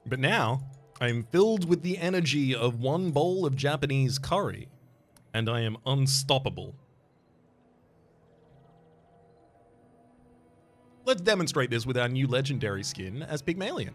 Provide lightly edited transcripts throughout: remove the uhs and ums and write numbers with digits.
But now, I am filled with the energy of one bowl of Japanese curry, and I am unstoppable. Let's demonstrate this with our new legendary skin as Pygmalion.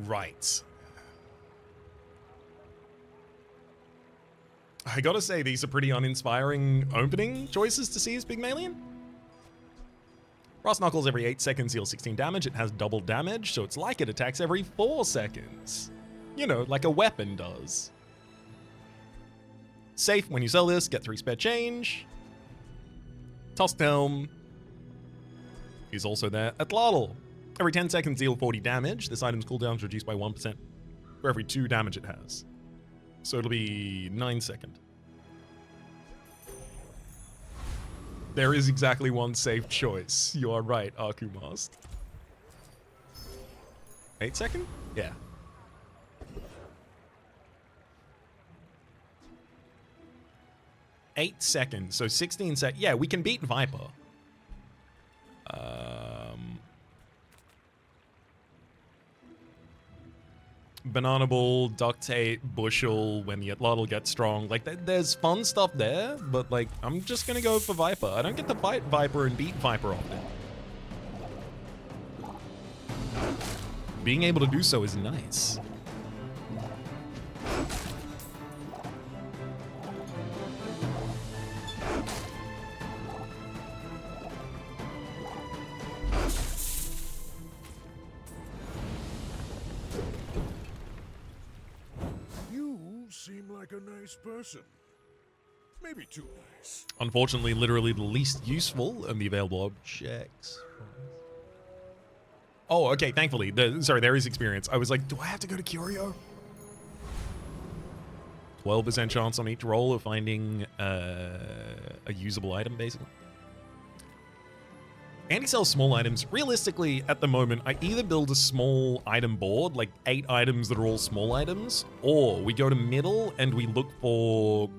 Right. I gotta say, these are pretty uninspiring opening choices to see as Pygmalion. Brass Knuckles every 8 seconds deals 16 damage. It has double damage, so it's like it attacks every 4 seconds. You know, like a weapon does. Safe when you sell this, get 3 spare change. Tossed Helm is also there. Atlatl. Every 10 seconds deal 40 damage. This item's cooldown is reduced by 1% for every 2 damage it has. So it'll be 9 second. There is exactly one safe choice. You are right, Akumast. 8 second? Yeah. Eight seconds, so 16 seconds. Yeah, we can beat Viper. Banana Ball, Duct Tape, Bushel, when the Atlatl gets strong. Like, there's fun stuff there, but, like, I'm just gonna go for Viper. I don't get to fight Viper and beat Viper often. Being able to do so is nice. Like a nice person. Maybe too nice. Unfortunately, literally the least useful of the available objects. Oh, okay, thankfully. Sorry, there is experience. I was like, do I have to go to Curio? 12% chance on each roll of finding a usable item, basically. Anti-sell small items. Realistically, at the moment, I either build a small item board, like 8 items that are all small items, or we go to middle and we look for...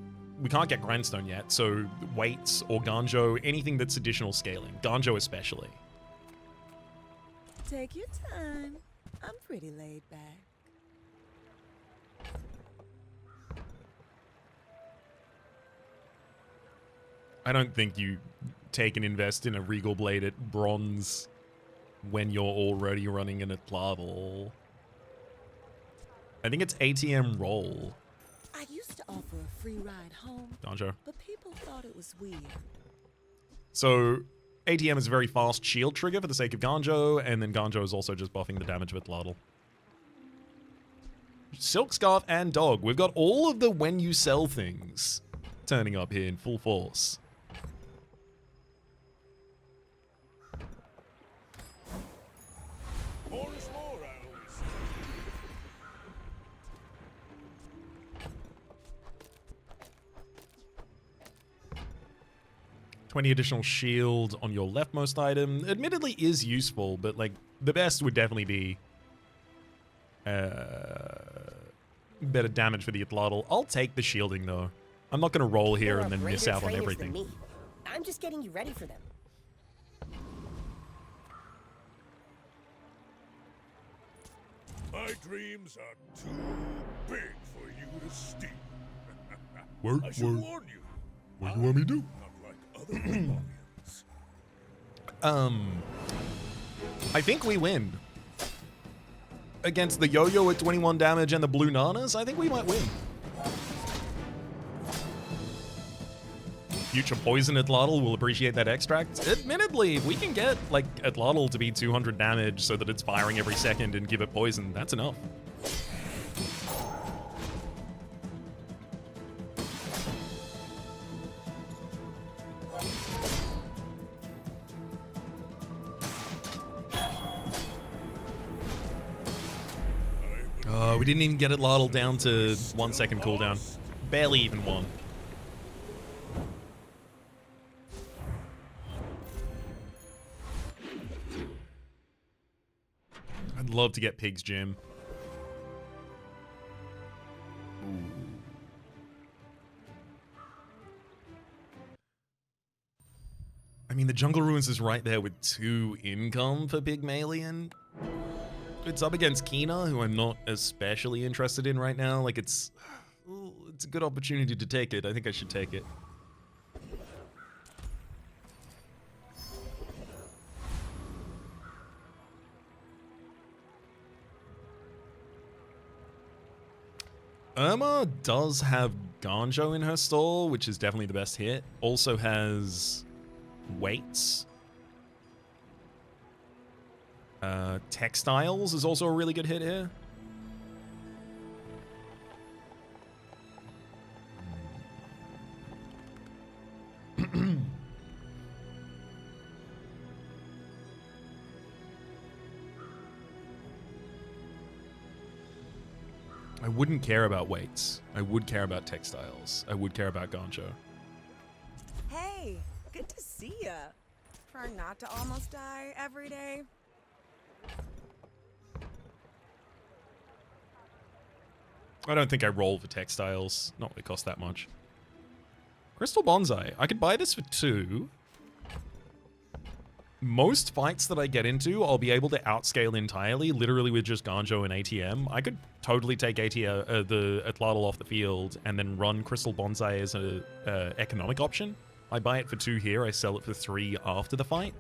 We can't get grindstone yet, so weights or ganjo, anything that's additional scaling. Ganjo especially. Take your time. I'm pretty laid back. I don't think you take and invest in a Regal Blade at bronze when you're already running an Atlatl. I think it's ATM roll. I used to offer a free ride home, Ganjo. but people thought it was weird. So ATM is a very fast shield trigger for the sake of Ganjo, and then Ganjo is also just buffing the damage of Atlatl. Silk Scarf and Dog. We've got all of the when you sell things turning up here in full force. More is more, I always say. 20 additional shield on your leftmost item. Admittedly is useful, but like the best would definitely be better damage for the Atlatl. I'll take the shielding though. I'm not gonna roll here and then miss out on everything. I'm just getting you ready for them. My dreams are too big for you to steal. What? I should warn you. What do you want me to do? Not like other Mongolians. I think we win. Against the Yo-Yo at 21 damage and the Blue Nanas, I think we might win. Future Poison Atlatl will appreciate that extract. Admittedly, if we can get, like, Atlatl to be 200 damage so that it's firing every second and give it poison, that's enough. We didn't even get Atlatl down to 1 second cooldown. Barely even one. love to get Pig's Gym. I mean, the Jungle Ruins is right there with 2 income for Pygmalion. It's up against Kina, who I'm not especially interested in right now. Like, it's a good opportunity to take it. I think I should take it. Irma does have Ganjo in her stall, which is definitely the best hit. Also has weights. Textiles is also a really good hit here. I wouldn't care about weights. I would care about textiles. I would care about Ganjo. Hey, good to see ya. Trying not to almost die every day. I don't think I roll for textiles. Not really cost that much. Crystal Bonsai. I could buy this for 2. Most fights that I get into, I'll be able to outscale entirely, literally with just Ganjo and ATM. I could totally take the Atlatl off the field and then run Crystal Bonsai as a economic option. I buy it for 2 here, I sell it for 3 after the fight.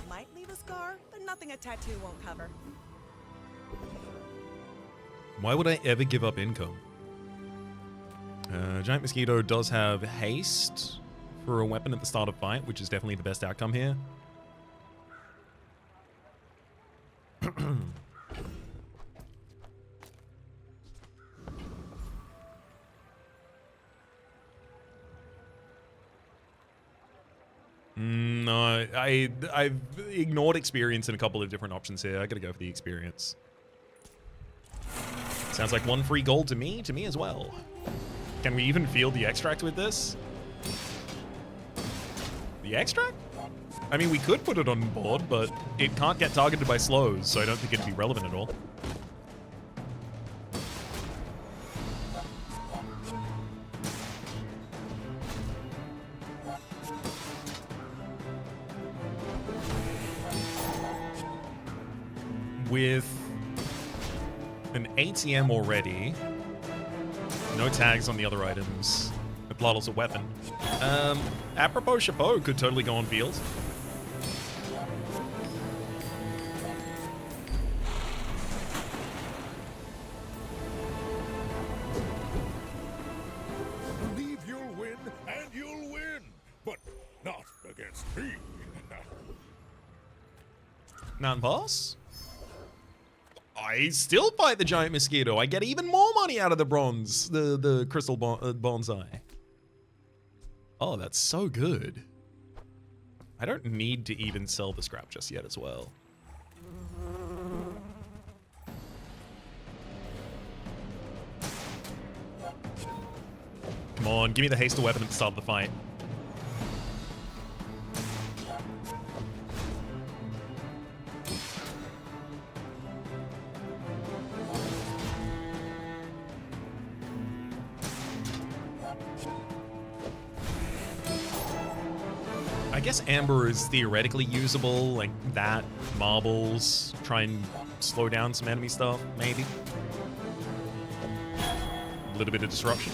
Might leave a scar, but nothing a tattoo won't cover. Why would I ever give up income? Giant Mosquito does have haste for a weapon at the start of fight, which is definitely the best outcome here. No, I've ignored experience in a couple of different options here. I gotta go for the experience. Sounds like 1 free gold to me as well. Can we even field the extract with this? The extract? I mean, we could put it on board, but it can't get targeted by slows, so I don't think it'd be relevant at all. With an ATM already, no tags on the other items. Atlatl's a weapon. Apropos Chapeau could totally go on field. Believe you'll win, and you'll win, but not against me. Mountain Pass? I still fight the Giant Mosquito. I get even more money out of the bronze, the Crystal Bonsai. Oh, that's so good. I don't need to even sell the scrap just yet as well. Come on, give me the haste weapon at the start of the fight. I guess Amber is theoretically usable, like that, marbles, try and slow down some enemy stuff, maybe. A little bit of disruption.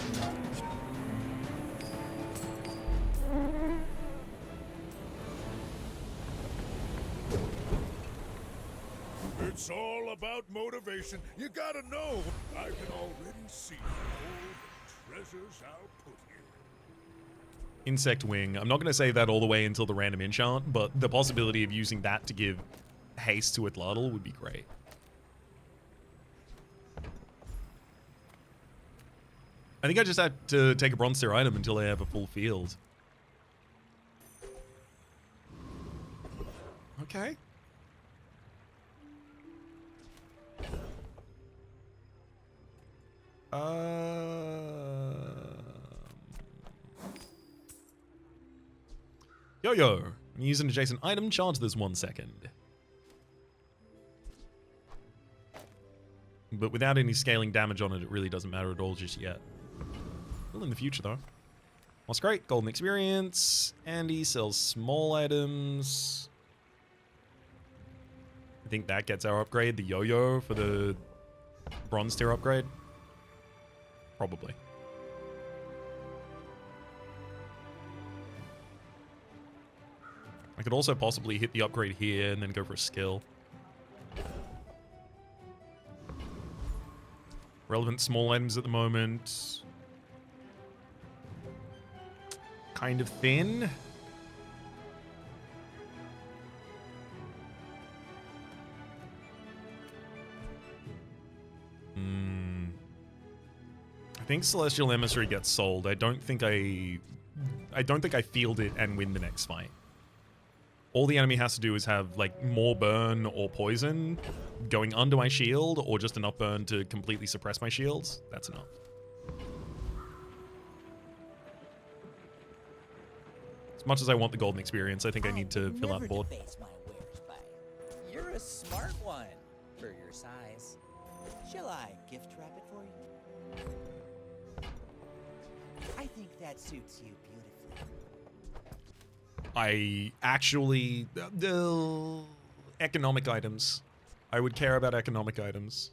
It's all about motivation. You gotta know. I can already see all the treasures I'll put here. Insect Wing. I'm not going to say that all the way until the random enchant, but the possibility of using that to give haste to Atlatl would be great. I think I just have to take a bronze tier item until I have a full field. Okay. Yo-yo. Use an adjacent item. Charge this 1 second. But without any scaling damage on it, it really doesn't matter at all just yet. Will in the future, though. That's great. Golden experience. Andy sells small items. I think that gets our upgrade. The yo-yo for the bronze tier upgrade. Probably. I could also possibly hit the upgrade here and then go for a skill. Relevant small items at the moment. Kind of thin. I think Celestial Emissary gets sold. I don't think I field it and win the next fight. All the enemy has to do is have like more burn or poison going under my shield, or just enough burn to completely suppress my shields. That's enough. As much as I want the golden experience, I think I need to fill out the board. You're a smart one for your size. Shall I gift wrap it for you? I think that suits you beautifully. I actually... economic items. I would care about economic items.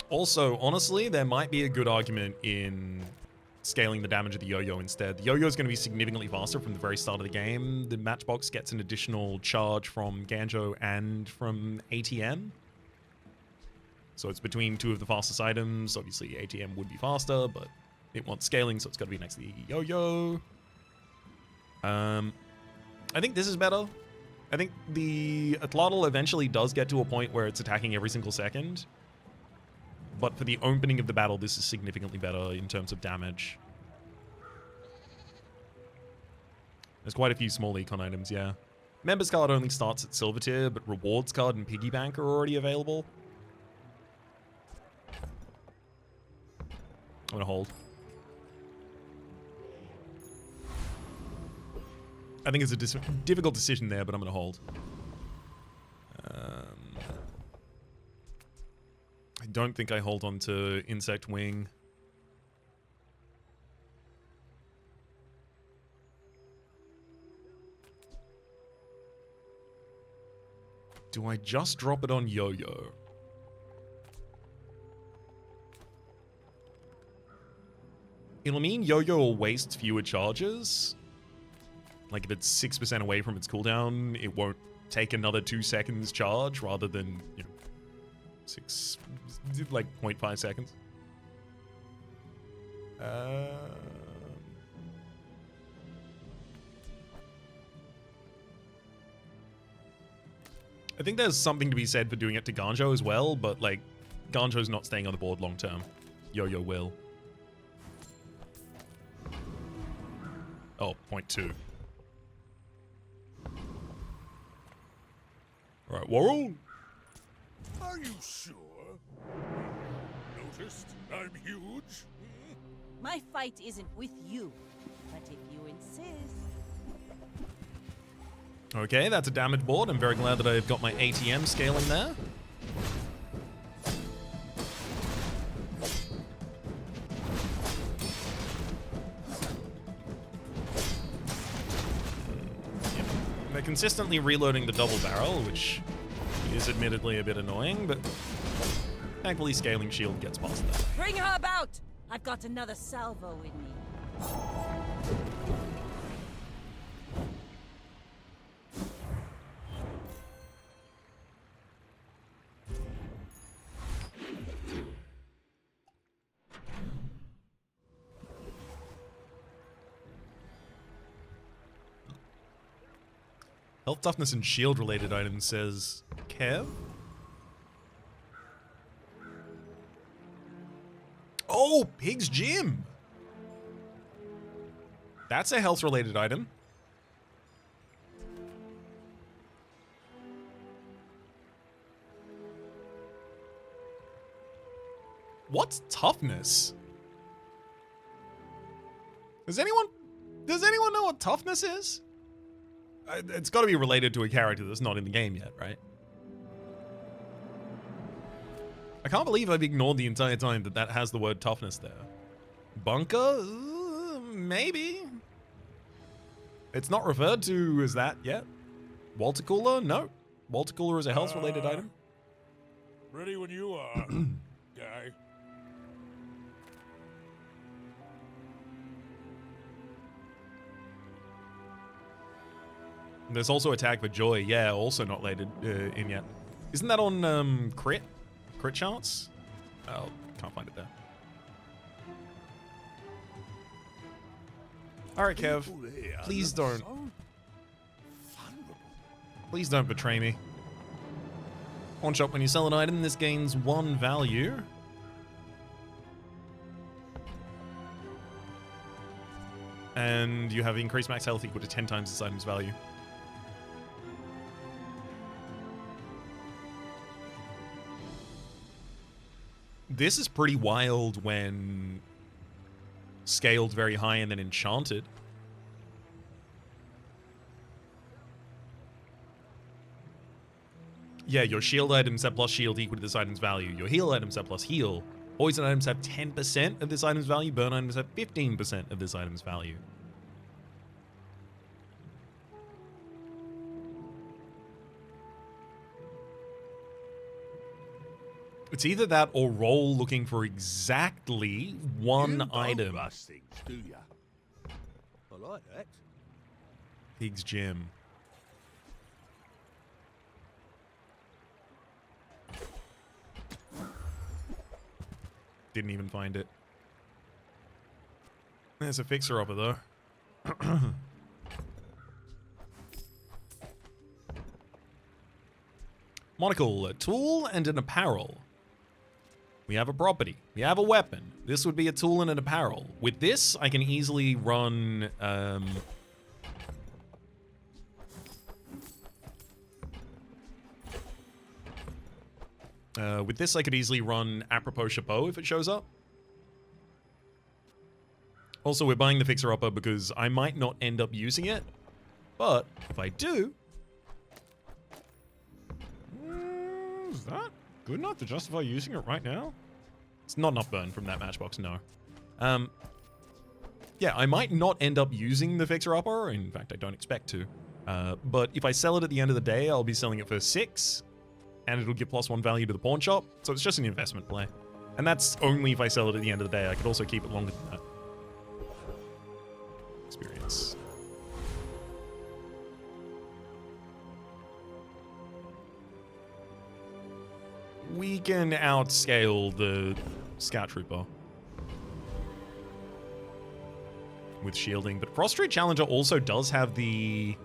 Also, honestly, there might be a good argument in scaling the damage of the yo-yo instead. The yo-yo is going to be significantly faster from the very start of the game. The matchbox gets an additional charge from Ganjo and from ATM. So it's between two of the fastest items. Obviously, ATM would be faster, but it wants scaling, so it's got to be next to the yo-yo. I think this is better. I think the Autobattler eventually does get to a point where it's attacking every single second. But for the opening of the battle, this is significantly better in terms of damage. There's quite a few small econ items, yeah. Members card only starts at silver tier, but rewards card and piggy bank are already available. I'm gonna hold. I think it's a difficult decision there, but I'm gonna hold. I don't think I hold on to Insect Wing. Do I just drop it on Yo-Yo? It'll mean Yo-Yo will waste fewer charges. Like if it's 6% away from its cooldown, it won't take another 2 seconds charge rather than, you know, 0.5 seconds. I think there's something to be said for doing it to Ganjo as well, but like, Ganjo's not staying on the board long term. Yo-Yo will. Oh, 0.2. Alright, Warren. Are you sure? Noticed I'm huge? My fight isn't with you, but if you insist. Okay, that's a damage board. I'm very glad that I've got my ATM scaling there. They're consistently reloading the double barrel, which is admittedly a bit annoying, but thankfully scaling shield gets past that. Bring her about! I've got another salvo in me. Health, toughness, and shield related items says Kev. Oh, Oh, Pig's Gym. That's a health-related item. What's toughness? Does anyone know what toughness is? It's got to be related to a character that's not in the game yet, right? I can't believe I've ignored the entire time that has the word toughness there. Bunker? Maybe. It's not referred to as that yet. Water cooler? No. Water cooler is a health-related item. Ready when you are, guy. There's also a tag for joy. Yeah, also not laid in yet. Isn't that on crit charts? Oh, can't find it there. All right, Kev. Please don't. Please don't betray me. Pawn shop. When you sell an item, this gains 1 value. And you have increased max health equal to 10 times this item's value. This is pretty wild when scaled very high and then enchanted. Yeah, your shield items have plus shield equal to this item's value. Your heal items have plus heal. Poison items have 10% of this item's value. Burn items have 15% of this item's value. It's either that or roll looking for exactly one item. Things, do ya? I like that. Pig's Gym. Didn't even find it. There's a fixer-upper, though. Monocle, a tool and an apparel. We have a property. We have a weapon. This would be a tool and an apparel. With this, I can easily run... with this, I could easily run Apropos Chapeau if it shows up. Also, we're buying the fixer-upper because I might not end up using it. But if I do... Is that good enough to justify using it right now? It's not enough burn from that matchbox, no. Yeah, I might not end up using the fixer-upper. In fact, I don't expect to. But if I sell it at the end of the day, I'll be selling it for 6. And it'll give +1 value to the pawn shop. So it's just an investment play. And that's only if I sell it at the end of the day. I could also keep it longer than that. Experience. We can outscale the Scout Trooper with shielding, but Frost Street Challenger also does have the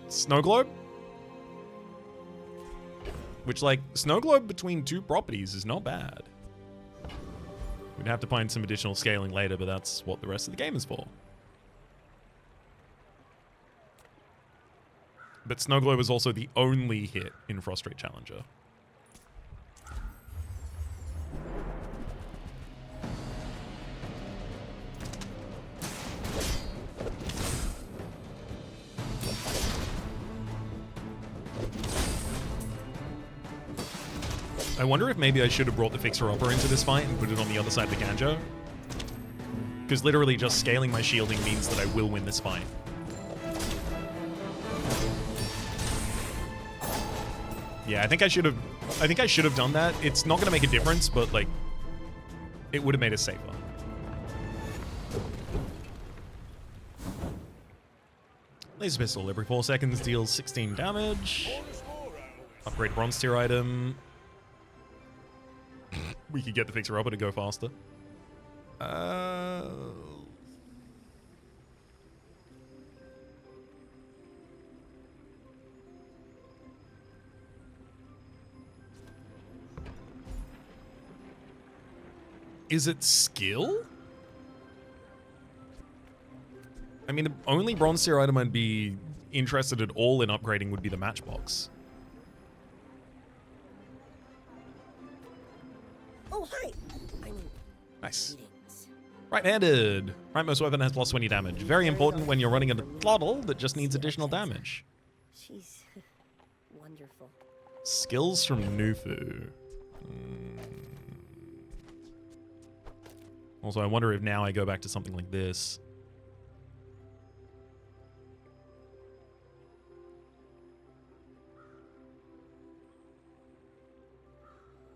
Snow Globe, which, like, Snow Globe between 2 properties is not bad. We'd have to find some additional scaling later, but that's what the rest of the game is for. But Snow Globe is also the only hit in Frost Street Challenger. I wonder if maybe I should have brought the fixer-upper into this fight and put it on the other side of the Ganjo. Because literally just scaling my shielding means that I will win this fight. Yeah, I think I should have done that. It's not going to make a difference, but, like, it would have made us safer. Laser pistol every 4 seconds deals 16 damage. Upgrade bronze tier item. We could get the fixer-upper to go faster. Is it skill? I mean, the only bronze tier item I'd be interested at all in upgrading would be the matchbox. Oh, hi. I mean, Nice. greetings. Right-handed. Rightmost weapon has plus 20 damage. Very important when you're running a throttle that just needs additional damage. She's wonderful. Skills from Nufu. Also, I wonder if now I go back to something like this.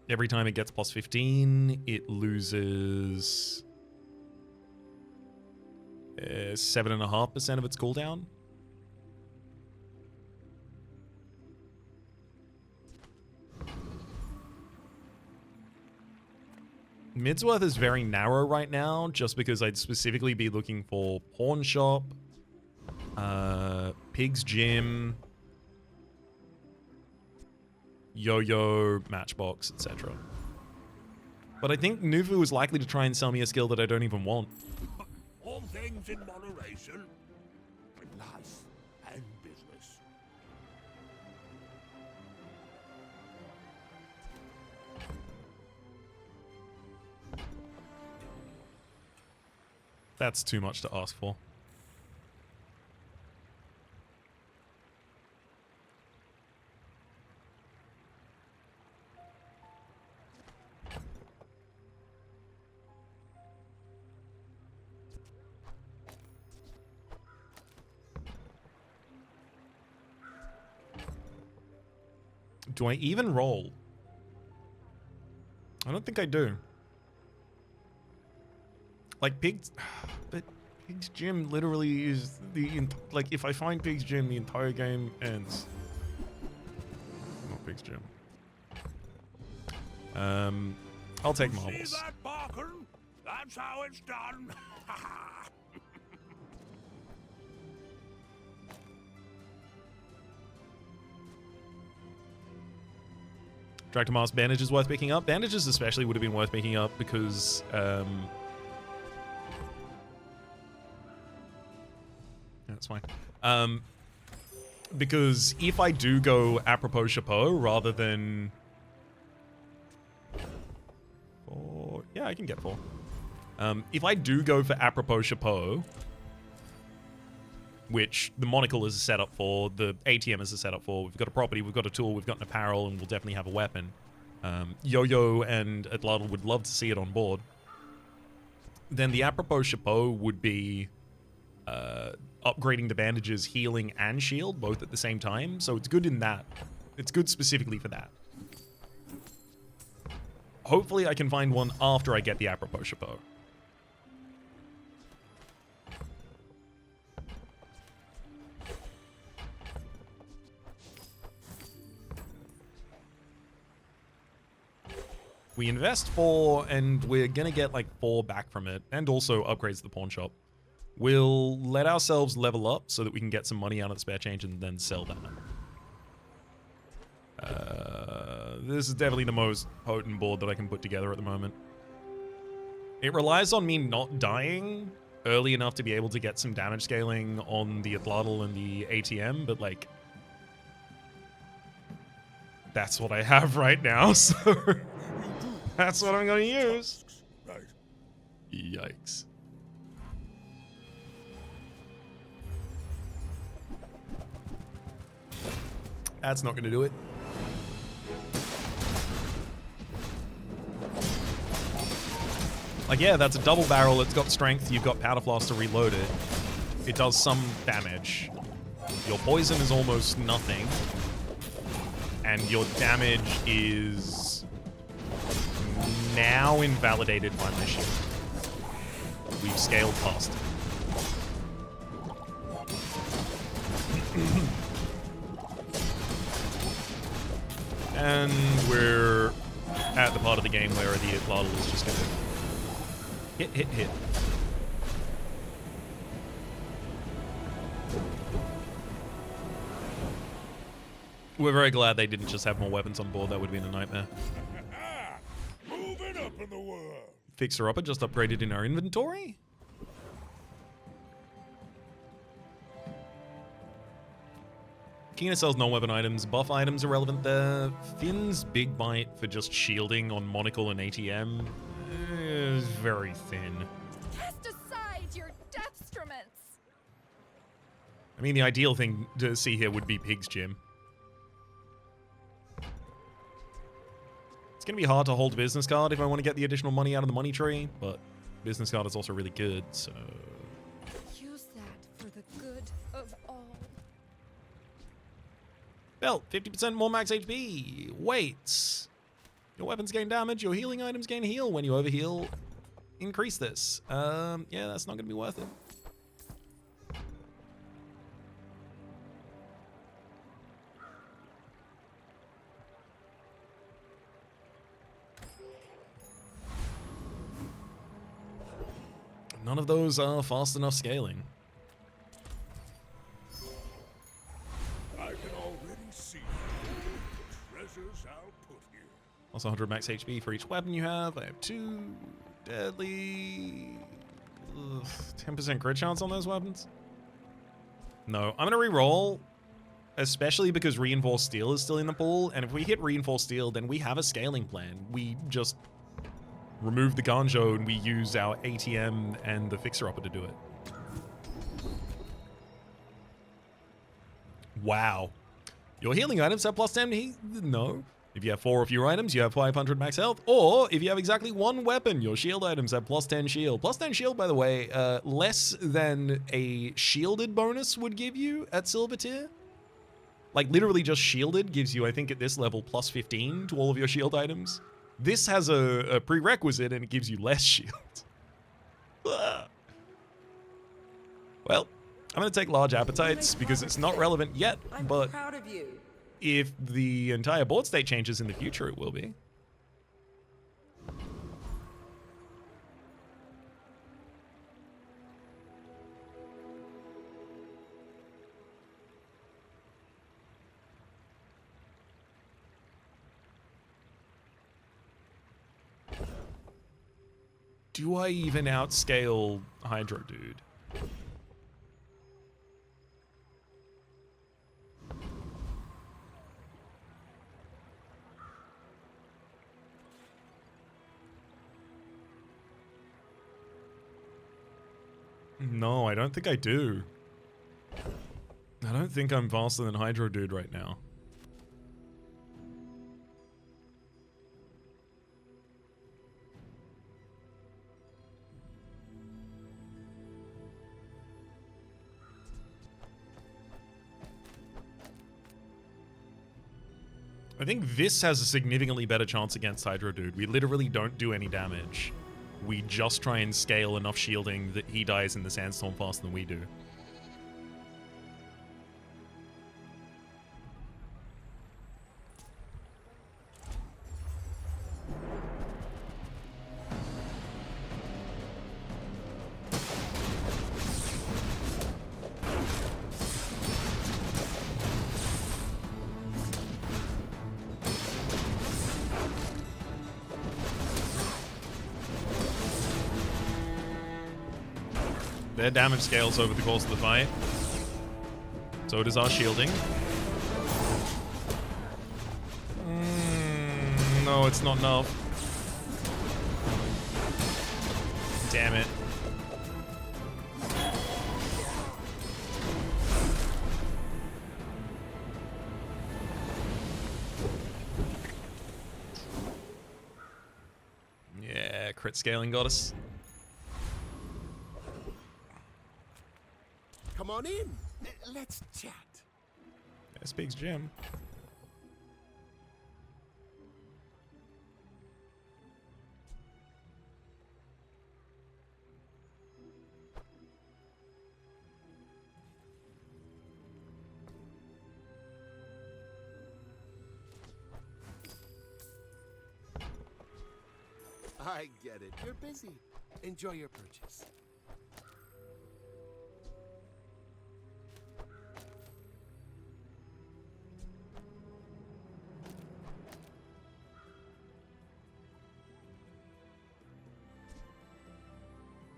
Every time it gets plus 15, it loses 7.5% of its cooldown. Midsworth is very narrow right now, just because I'd specifically be looking for Pawn Shop, Pig's Gym, Yo-Yo, Matchbox, etc. But I think Nufu is likely to try and sell me a skill that I don't even want. All things in moderation. Life and business. That's too much to ask for. Do I even roll? I don't think I do. Like Pig's, but Pig's Gym literally is like if I find Pig's Gym, the entire game ends. Not Pig's Gym. I'll take See marbles. that, Barker? That's how it's done. Drag to Mars bandages worth picking up. Bandages especially would have been worth picking up because that's fine. Because if I do go apropos chapeau rather than 4, yeah, I can get 4. If I do go for apropos chapeau, which the monocle is a setup for, the ATM is a setup for. We've got a property, we've got a tool, we've got an apparel, and we'll definitely have a weapon. Yo-Yo and Autobattler would love to see it on board. Then the apropos chapeau would be upgrading the bandages, healing, and shield, both at the same time. So it's good in that. It's good specifically for that. Hopefully I can find one after I get the apropos chapeau. We invest 4, and we're gonna get like 4 back from it, and also upgrades the pawn shop. We'll let ourselves level up so that we can get some money out of the spare change and then sell that. This is definitely the most potent board that I can put together at the moment. It relies on me not dying early enough to be able to get some damage scaling on the Autobattler and the ATM, but like, that's what I have right now, so that's what I'm going to use. Right. Yikes. That's not going to do it. Like, yeah, that's a double barrel. It's got strength. You've got powder floss to reload it. It does some damage. Your poison is almost nothing. And your damage is now invalidated by my shield. We've scaled past it. And we're at the part of the game where the Autobattler is just going to hit. We're very glad they didn't just have more weapons on board. That would have been a nightmare. Moving up in the world. fixer-upper just upgraded in our inventory. Kina sells non-weapon items. Buff items are relevant there. Finn's Big Bite for just shielding on Monocle and ATM is very thin. Cast aside your deathstruments! I mean, the ideal thing to see here would be Pig's Gym. It's going to be hard to hold a business card if I want to get the additional money out of the money tree, but business card is also really good, so... Use that for the good of all. Belt, 50% more max HP. Wait. Your weapons gain damage, your healing items gain heal. When you overheal, increase this. Yeah, that's not going to be worth it. None of those are fast enough scaling. I can already see the treasures I'll put here. Also 100 max HP for each weapon you have. I have 2 deadly... 10% crit chance on those weapons? No, I'm gonna re-roll, especially because Reinforced Steel is still in the pool, and if we hit Reinforced Steel, then we have a scaling plan. We just remove the Ganjo and we use our ATM and the Fixer-Upper to do it. Wow. Your healing items have plus 10 heat? No. If you have 4 or fewer items, you have 500 max health. Or if you have exactly 1 weapon, your shield items have plus 10 shield. Plus 10 shield, by the way, less than a shielded bonus would give you at silver tier. Like literally just shielded gives you, I think at this level, plus 15 to all of your shield items. This has a prerequisite and it gives you less shield. Well, I'm going to take large appetites because it's not relevant yet, but proud of you. if the entire board state changes in the future, it will be. Do I even outscale Hydro Dude? No, I don't think I do. I don't think I'm faster than Hydro Dude right now. I think this has a significantly better chance against Hydro Dude. We literally don't do any damage. We just try and scale enough shielding that he dies in the sandstorm faster than we do. Their damage scales over the course of the fight. So does our shielding. No, it's not enough. Damn it. Yeah, crit scaling got us. Come on in. Let's chat. That speaks Jim. I get it. You're busy. Enjoy your purchase.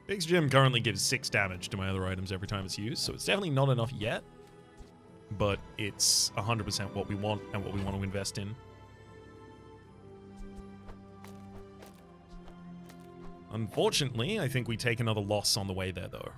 Pig's Gym currently gives 6 damage to my other items every time it's used, so it's definitely not enough yet. But it's 100% what we want and what we want to invest in. Unfortunately, I think we take another loss on the way there, though.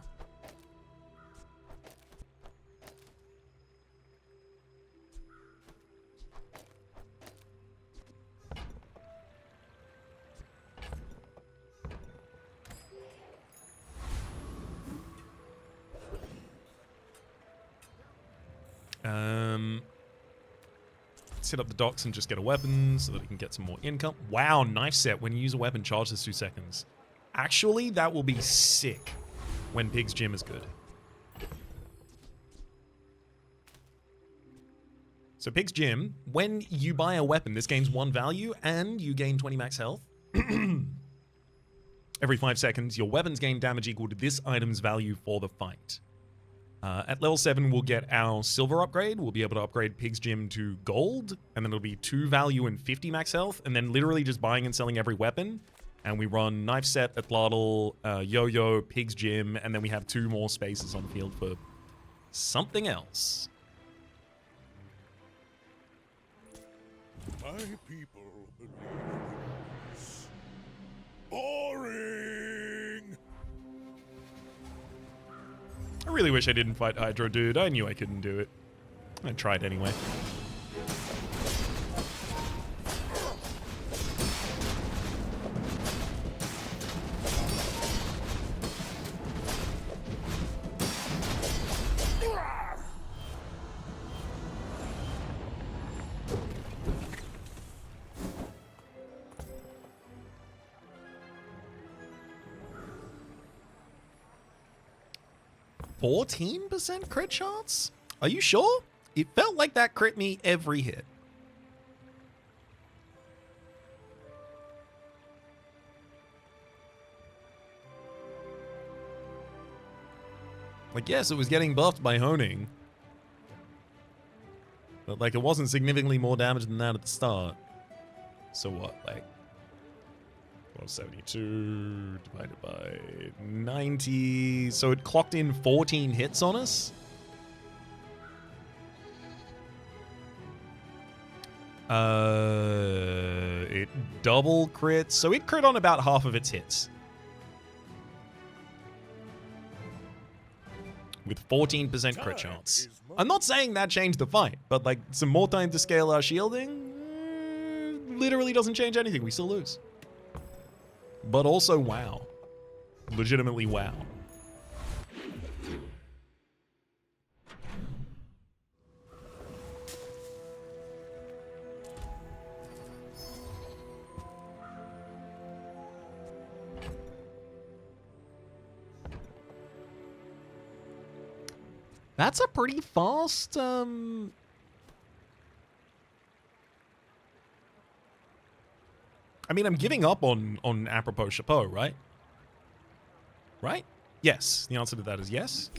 Let's hit up the docks and just get a weapon so that we can get some more income. Wow, knife set. When you use a weapon, charges 2 seconds. Actually, that will be sick when Pig's Gym is good. So Pig's Gym, when you buy a weapon, this gains 1 value and you gain 20 max health. Every 5 seconds, your weapons gain damage equal to this item's value for the fight. At level 7, we'll get our silver upgrade. We'll be able to upgrade Pig's Gym to gold, and then it'll be 2 value and 50 max health, and then literally just buying and selling every weapon. And we run Knife Set, Atlatl, Yo-Yo, Pig's Gym, and then we have 2 more spaces on the field for something else. My people believe this. Boring! I really wish I didn't fight Hydro, dude. I knew I couldn't do it. I tried anyway. %14% crit chance? Are you sure? It felt like that crit me every hit. Like, yes, it was getting buffed by honing. But, like, it wasn't significantly more damage than that at the start. So what, like... 72 divided by 90. So it clocked in 14 hits on us. It double crits. So it crit on about half of its hits. With 14% crit chance. I'm not saying that changed the fight, but like some more time to scale our shielding literally doesn't change anything. We still lose. But also, wow. Legitimately, wow. That's a pretty fast, I mean, I'm giving up on apropos chapeau, right? Right? Yes. The answer to that is yes.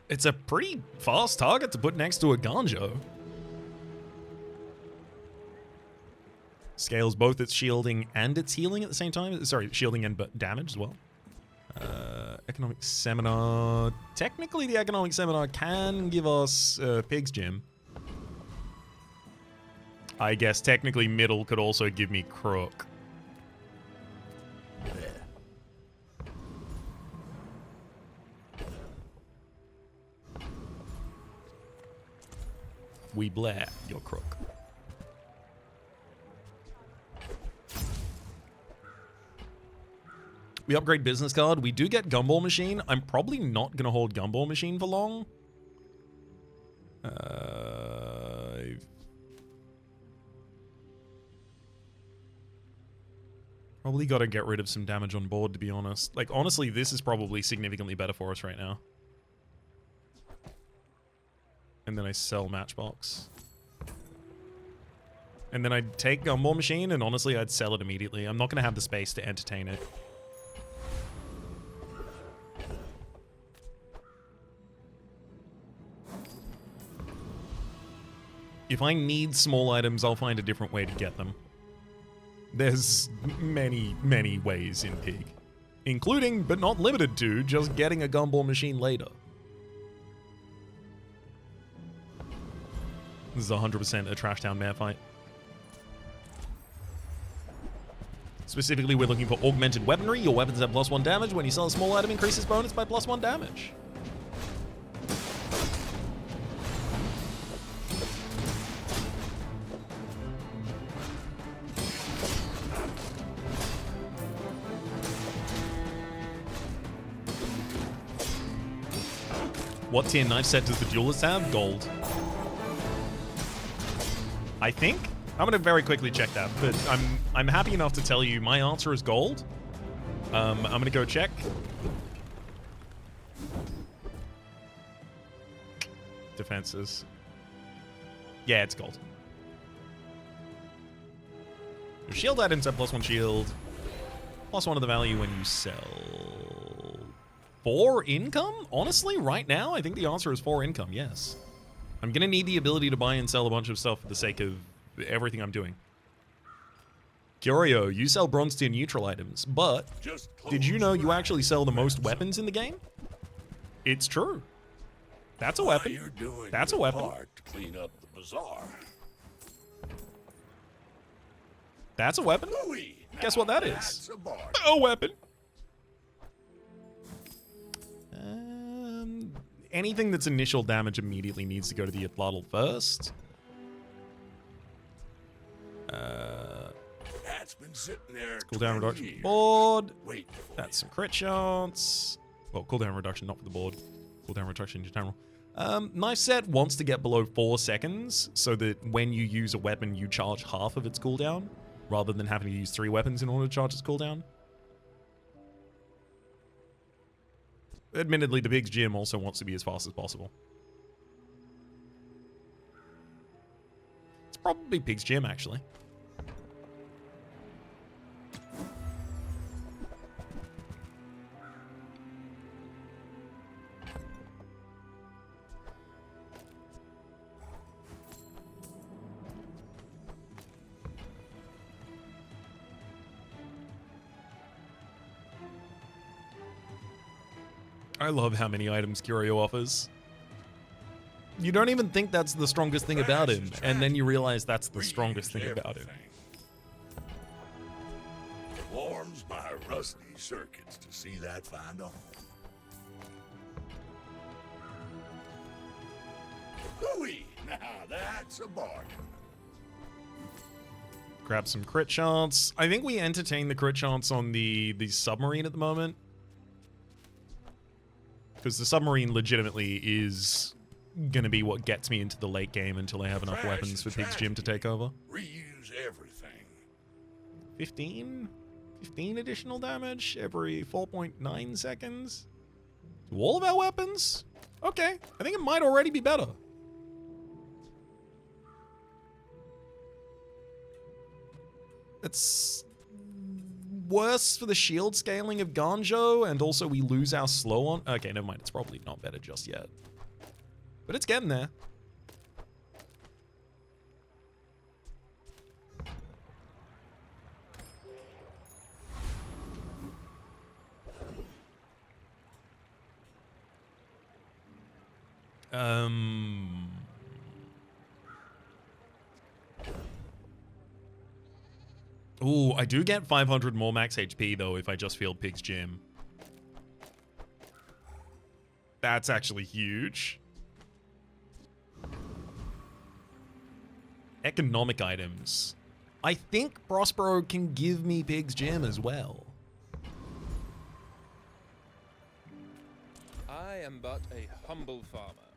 It's a pretty fast target to put next to a Ganjo. Scales both its shielding and its healing at the same time. Sorry, shielding and damage as well. Economic Seminar. Technically, the Economic Seminar can give us Pig's Gym. I guess technically middle could also give me Crook. We blare your Crook. We upgrade Business Card. We do get Gumball Machine. I'm probably not going to hold Gumball Machine for long. Probably got to get rid of some damage on board, to be honest. Like, honestly, this is probably significantly better for us right now. And then I sell Matchbox. And then I'd take Gumball Machine, and honestly, I'd sell it immediately. I'm not going to have the space to entertain it. If I need small items, I'll find a different way to get them. There's many, many ways in Pig, including, but not limited to, just getting a gumball machine later. This is 100% a Trash Town Mare fight. Specifically, we're looking for augmented weaponry. Your weapons have +1 damage. When you sell a small item, increases bonus by +1 damage. What tier knife set does the duelist have? Gold. I think? I'm gonna very quickly check that, but I'm happy enough to tell you my answer is gold. I'm gonna go check. Defenses. Yeah, it's gold. Your shield items have +1 shield, +1 of the value when you sell. 4 income? Honestly, right now, I think the answer is 4 income, yes. I'm gonna need the ability to buy and sell a bunch of stuff for the sake of everything I'm doing. Curio, you sell bronze tier neutral items, but did you know you actually sell the most weapons in the game? It's true. That's a weapon. That's a weapon. To clean up the bazaar. That's a weapon. Louis, Guess what that is? that's a bargain. A weapon. Anything that's initial damage immediately needs to go to the Autobattler first. That's been sitting there. Cooldown 20 reduction years. board. Wait. That's some crit shots. Well, cooldown reduction, not for the board. Cooldown reduction in general. Knife set wants to get below 4 seconds so that when you use a weapon, you charge half of its cooldown rather than having to use 3 weapons in order to charge its cooldown. Admittedly, the Pig's Gym also wants to be as fast as possible. It's probably Pig's Gym, actually. I love how many items Curio offers. You don't even think that's the strongest thing about him, and then you realize that's the strongest thing about him. Warms my rusty circuits to see that find a home. Louis, now that's a bargain. Grab some crit shots. I think we entertain the crit shots on the submarine at the moment. Because the submarine legitimately is going to be what gets me into the late game until I have enough weapons for Pig's Gym to take over. Reuse everything. 15? 15 additional damage every 4.9 seconds? To all of our weapons? Okay, I think it might already be better. It's worse for the shield scaling of Ganjo, and also we lose our slow on. Okay, never mind. It's probably not better just yet. But it's getting there. Ooh, I do get 500 more max HP, though, if I just field Pig's Gym. That's actually huge. Economic items. I think Prospero can give me Pig's Gym as well. I am but a humble farmer.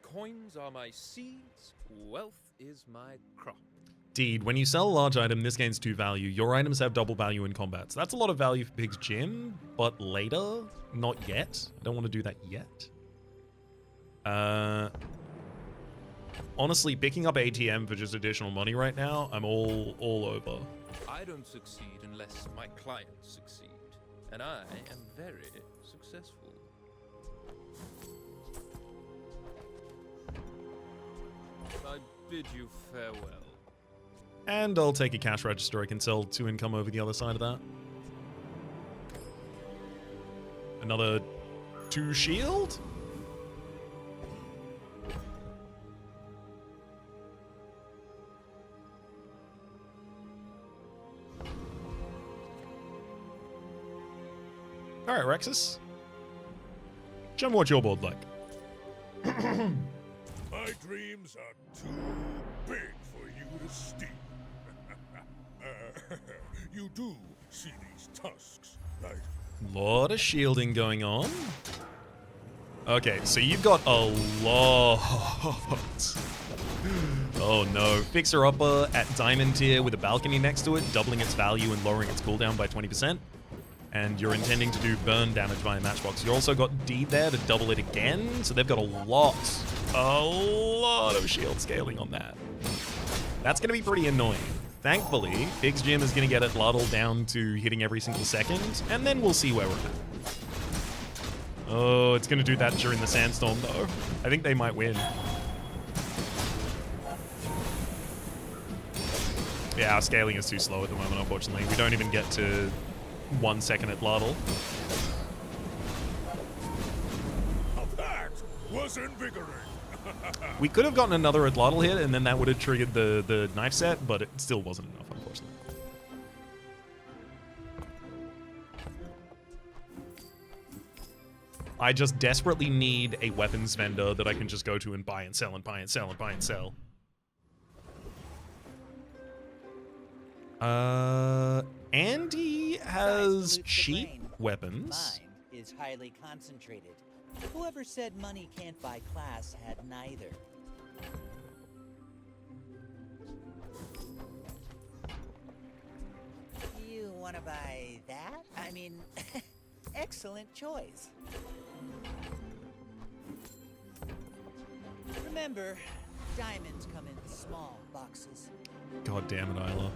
Coins are my seeds, wealth is my crop. Indeed, when you sell a large item, this gains 2 value. Your items have double value in combat. So that's a lot of value for Pig's Gym, but later? Not yet. I don't want to do that yet. Honestly, picking up ATM for just additional money right now, I'm all over. I don't succeed unless my clients succeed, and I am very successful. I bid you farewell. And I'll take a cash register. I can sell 2 income over the other side of that. Another 2 shield? Alright, Rexus. Show me what your board like. My dreams are too big for you to steal. You do see these tusks, right? Lot of shielding going on. Okay, so you've got a lot. Oh no. Fixer Upper at Diamond tier with a balcony next to it, doubling its value and lowering its cooldown by 20%. And you're intending to do burn damage via Matchbox. You also got D there to double it again, so they've got a lot of shield scaling on that. That's going to be pretty annoying. Thankfully, Fig's Gym is going to get it Luddle down to hitting every single second, and then we'll see where we're at. Oh, it's going to do that during the Sandstorm, though. I think they might win. Yeah, our scaling is too slow at the moment, unfortunately. We don't even get to 1 second at Luddle. That was invigorating. We could have gotten another at Luddle hit, and then that would have triggered the knife set, but it still wasn't enough, unfortunately. I just desperately need a weapons vendor that I can just go to and buy and sell and buy and sell and buy and sell. Andy has cheap weapons. Mine is highly concentrated. Whoever said money can't buy class had neither. You want to buy that? I mean, excellent choice. Remember, diamonds come in small boxes. God damn it, Isla.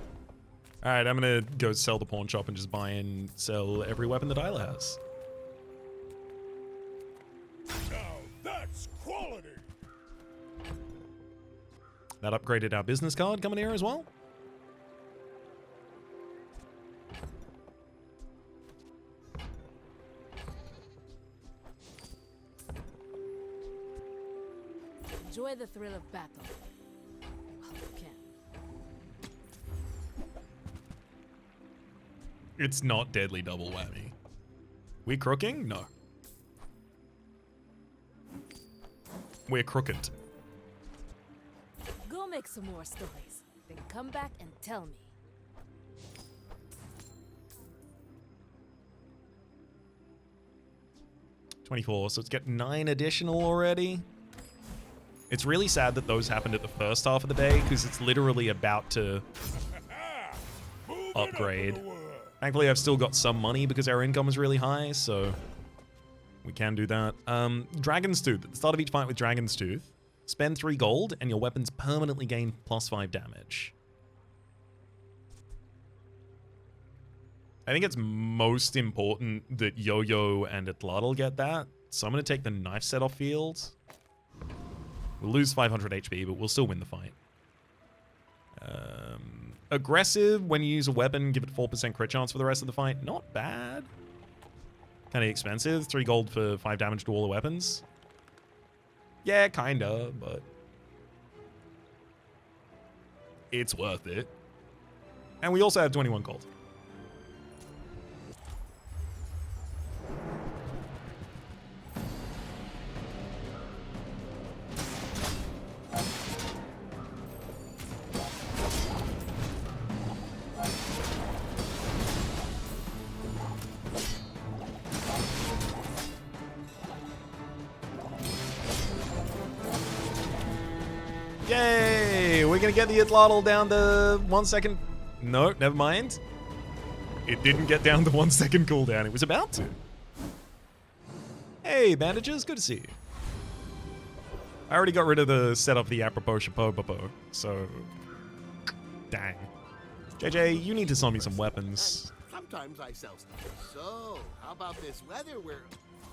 Alright, I'm gonna go sell the pawn shop and just buy and sell every weapon that Isla has. Now that's quality. That upgraded our business card coming here as well. Enjoy the thrill of battle. While you can. It's not deadly double whammy. We crooking? No. We're crooked. Go make some more stories. Then come back and tell me. $24, so it's got 9 additional already. It's really sad that those happened at the first half of the day, because it's literally about to upgrade. Thankfully, I've still got some money because our income is really high, so we can do that. Dragon's Tooth. At the start of each fight with Dragon's Tooth, spend 3 gold and your weapons permanently gain +5 damage. I think it's most important that Yo-Yo and Atlatl get that, so I'm going to take the knife set off field. We'll lose 500 HP, but we'll still win the fight. Aggressive, when you use a weapon, give it 4% crit chance for the rest of the fight. Not bad. Kind of expensive. 3 gold for 5 damage to all the weapons. Yeah, kinda, but it's worth it. And we also have 21 gold. Yay! We're gonna get the Atlatl down to 1 second. No, never mind. It didn't get down to 1 second cooldown. It was about to. Hey, bandages, good to see you. I already got rid of the set up the apropos chapeau, so dang. JJ, you need to sell me some weapons. Sometimes I sell stuff. So, how about this weather where...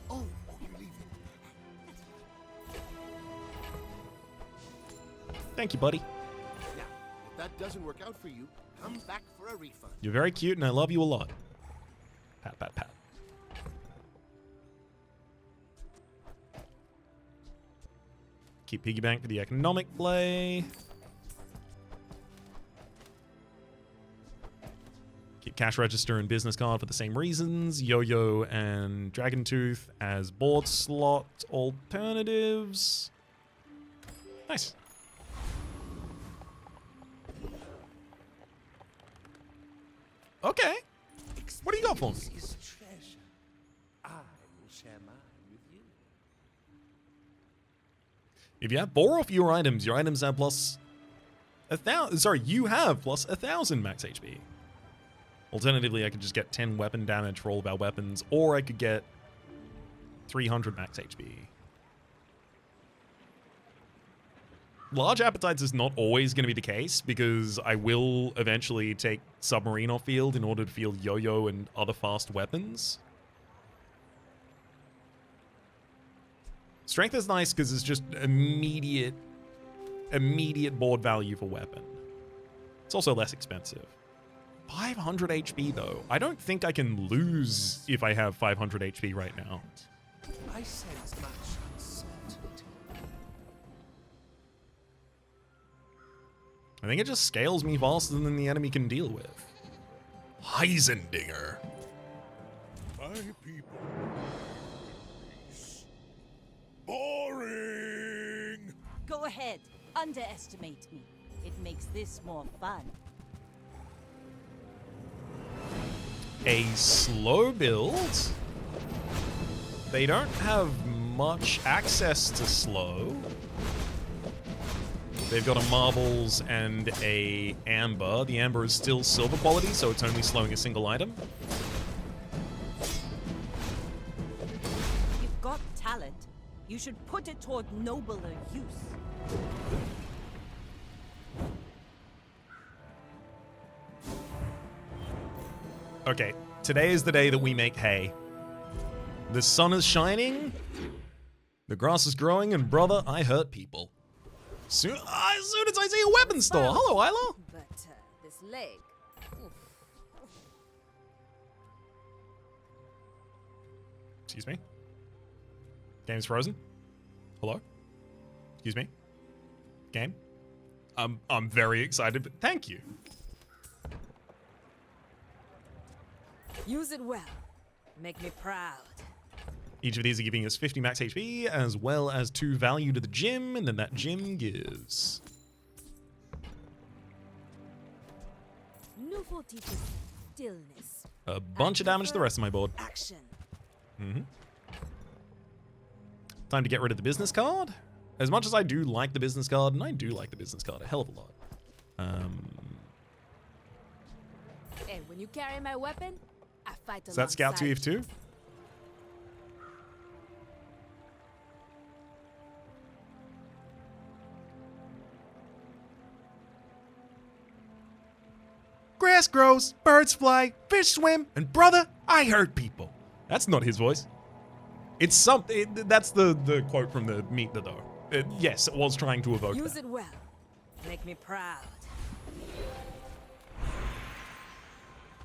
Oh, you're leaving. Thank you, buddy. Now, If that doesn't work out for you, come back for a refund. You're very cute and I love you a lot. Pat, pat, pat. Keep piggy bank for the economic play. Keep cash register and business card for the same reasons. Yo-Yo and Dragon Tooth as board slot alternatives. Nice. Okay. What do you got for me? Is treasure. I will share mine with you. If you have 4 or fewer items, your items have plus 1,000. Sorry, you have plus 1,000 max HP. Alternatively, I could just get 10 weapon damage for all of our weapons, or I could get 300 max HP. Large appetites is not always going to be the case, because I will eventually take Submarine off field in order to field Yo-Yo and other fast weapons. Strength is nice because it's just immediate board value for weapon. It's also less expensive. 500 HP though. I don't think I can lose if I have 500 HP right now. I sense much uncertainty. I think it just scales me faster than the enemy can deal with. Heisendinger. My people. Boring! Go ahead. Underestimate me. It makes this more fun. A slow build. They don't have much access to slow. They've got a marbles and a amber. The amber is still silver quality, so it's only slowing a single item. You've got talent. You should put it toward nobler use. Okay, today is the day that we make hay. The sun is shining, the grass is growing, and brother, I hurt people. As soon as I see a weapon store. Hello, Isla. But this leg. Oof. Excuse me. Game's frozen. Hello. Excuse me. Game. I'm very excited, but thank you. Use it well. Make me proud. Each of these are giving us 50 max HP, as well as 2 value to the gym, and then that gym gives Nouveau teaches stillness. a bunch of damage to the rest of my board. Action. Time to get rid of the business card. As much as I do like the business card, and I do like the business card a hell of a lot. And when you carry my weapon, I fight Is that Scout alongside 2 you. F2? Grass grows, birds fly, fish swim, and brother, I hurt people. That's not his voice. It's something. That's the quote from the Meet the Though. Yes, it was trying to evoke Use that. it well. Make me proud.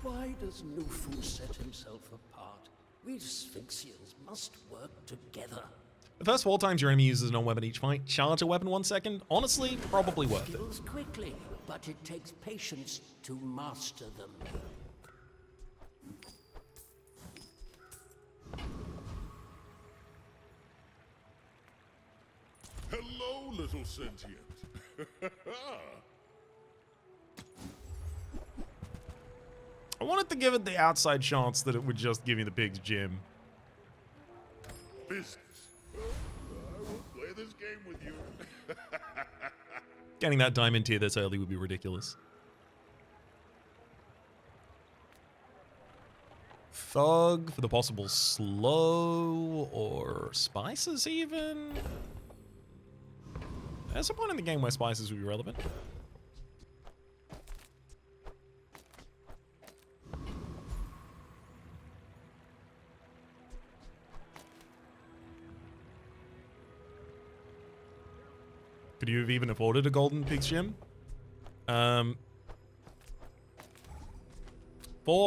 Why does Nufu set himself apart? We Sphinxians must work together. The first 4 times your enemy uses a non-weapon each fight, charge a weapon 1 second. Honestly, probably worth it. Skills quickly, but it takes patience to master them. Hello, little sentient. I wanted to give it the outside chance that it would just give me the pig's gym. Business. I will play this game with you. Getting that diamond tier this early would be ridiculous. Thug for the possible slow or spices even. There's a point in the game where spices would be relevant. Could you have even afforded a golden pig's gem? 4,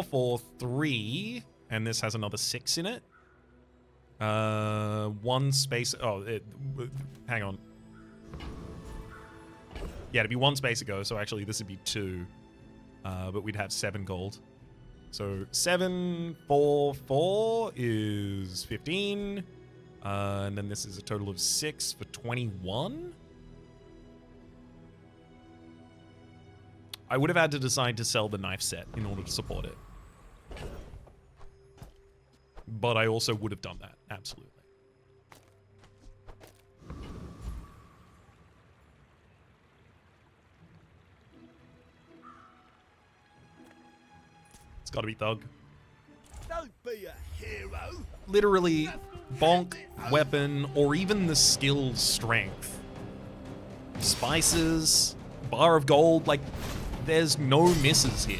4, 3, and this has another 6 in it. 1 space. Oh, hang on. Yeah, it'd be 1 space ago, so actually this would be 2. But we'd have 7 gold. So 7, 4, 4 is 15. And then this is a total of 6 for 21. I would have had to decide to sell the knife set in order to support it. But I also would have done that, absolutely. It's gotta be Thug. Don't be a hero. Literally, bonk, weapon, or even the skill strength. Spices, bar of gold, like, there's no misses here.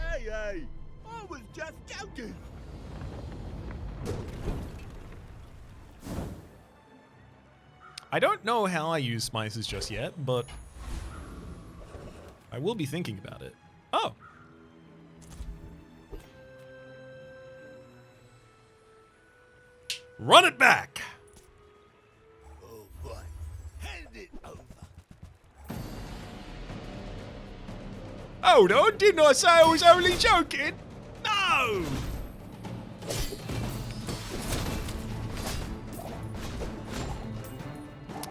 Hey, I was just joking. I don't know how I use spices just yet, but I will be thinking about it. Oh. Run it back! Oh boy, hand it over. Hold on, didn't I say I was only joking? No!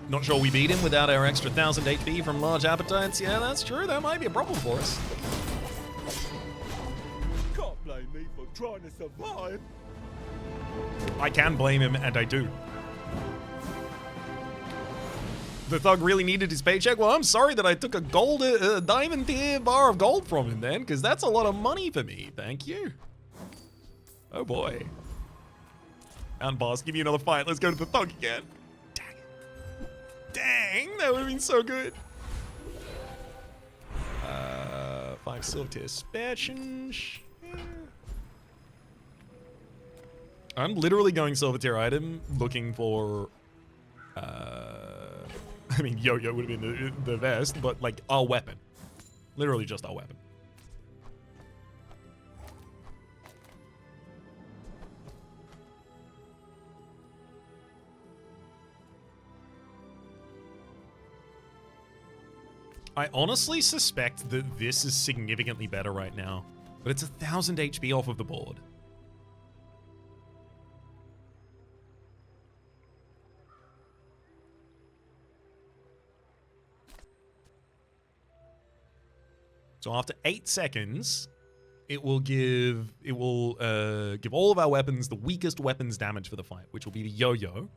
Not sure we beat him without our extra 1000 HP from large appetites. Yeah, that's true. That might be a problem for us. Can't blame me for trying to survive. I can blame him, and I do. The Thug really needed his paycheck. Well, I'm sorry that I took a gold, diamond tier bar of gold from him then, because that's a lot of money for me. Thank you. Oh boy. And boss, give you another fight. Let's go to the Thug again. Dang, that would have been so good. 5 silver tier specials. Yeah. I'm literally going silver tier item looking for. I mean, yo-yo would have been the best, but like our weapon. Literally just our weapon. I honestly suspect that this is significantly better right now, but it's 1000 HP off of the board. So after 8 seconds, it will give all of our weapons the weakest weapons damage for the fight, which will be the yo-yo.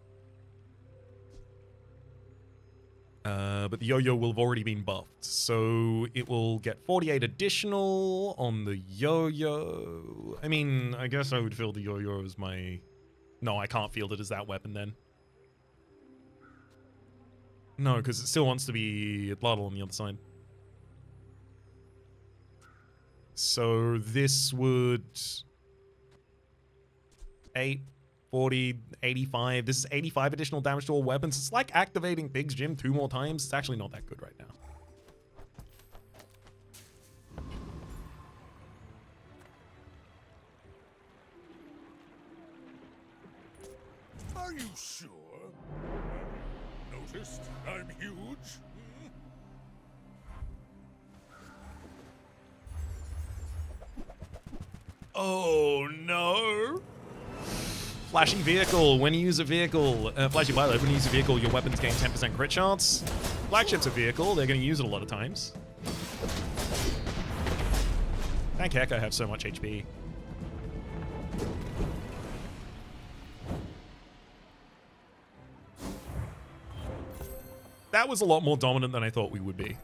But the yo-yo will have already been buffed, so it will get 48 additional on the yo-yo. I mean, I guess I would field the yo-yo as my... No, I can't field it as that weapon then. No, because it still wants to be a Bloodle on the other side. So this would... 8, 40, 85. This is 85 additional damage to all weapons. It's like activating Pig's Gym 2 more times. It's actually not that good right now. Are you sure? Noticed I'm huge? Oh no! Flashing vehicle. When you use a vehicle, flashy pilot. When you use a vehicle, your weapons gain 10% crit chance. Flagship's a vehicle. They're going to use it a lot of times. Thank heck I have so much HP. That was a lot more dominant than I thought we would be.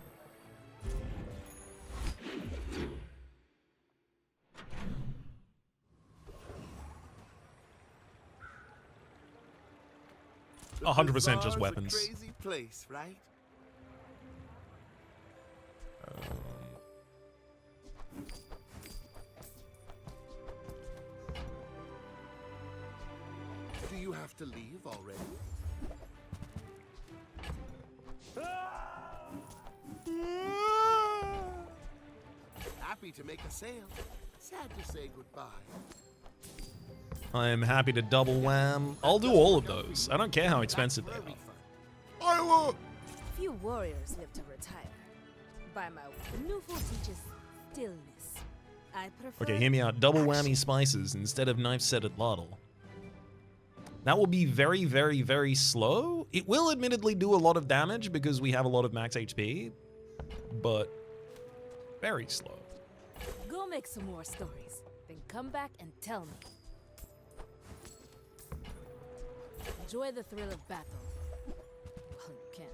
The 100% Bazaar's just a weapons. crazy place, right? have to leave already? Happy to make a sale. Sad to say goodbye. I'm happy to double wham. I'll do all of those. I don't care how expensive they are. I will. Few warriors live to retire. By my Newful teaches stillness. I prefer. Okay, hear me out. Double whammy spices instead of knife set at ladle. That will be very, very, very slow. It will admittedly do a lot of damage because we have a lot of max HP, but very slow. Go make some more stories, then come back and tell me. Enjoy the thrill of battle. Well, you can.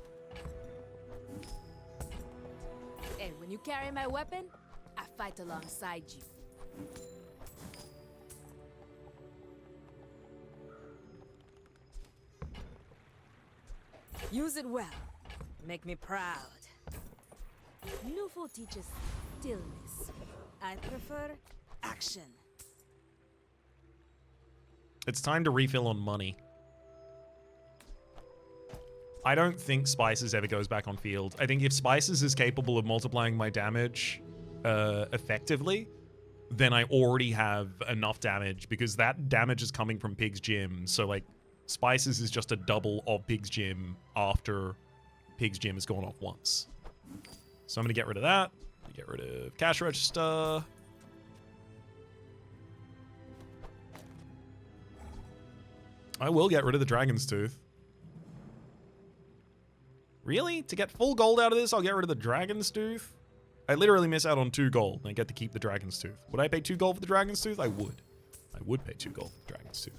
And when you carry my weapon, I fight alongside you. Use it well. Make me proud. Newful teaches stillness. I prefer action. It's time to refill on money. I don't think Spices ever goes back on field. I think if Spices is capable of multiplying my damage effectively, then I already have enough damage because that damage is coming from Pig's Gym. So like Spices is just a double of Pig's Gym after Pig's Gym has gone off once. So I'm going to get rid of that. Get rid of cash register. I will get rid of the Dragon's Tooth. Really? To get full gold out of this, I'll get rid of the Dragon's Tooth? I literally miss out on 2 gold, and I get to keep the Dragon's Tooth. Would I pay 2 gold for the Dragon's Tooth? I would. I would pay 2 gold for the Dragon's Tooth.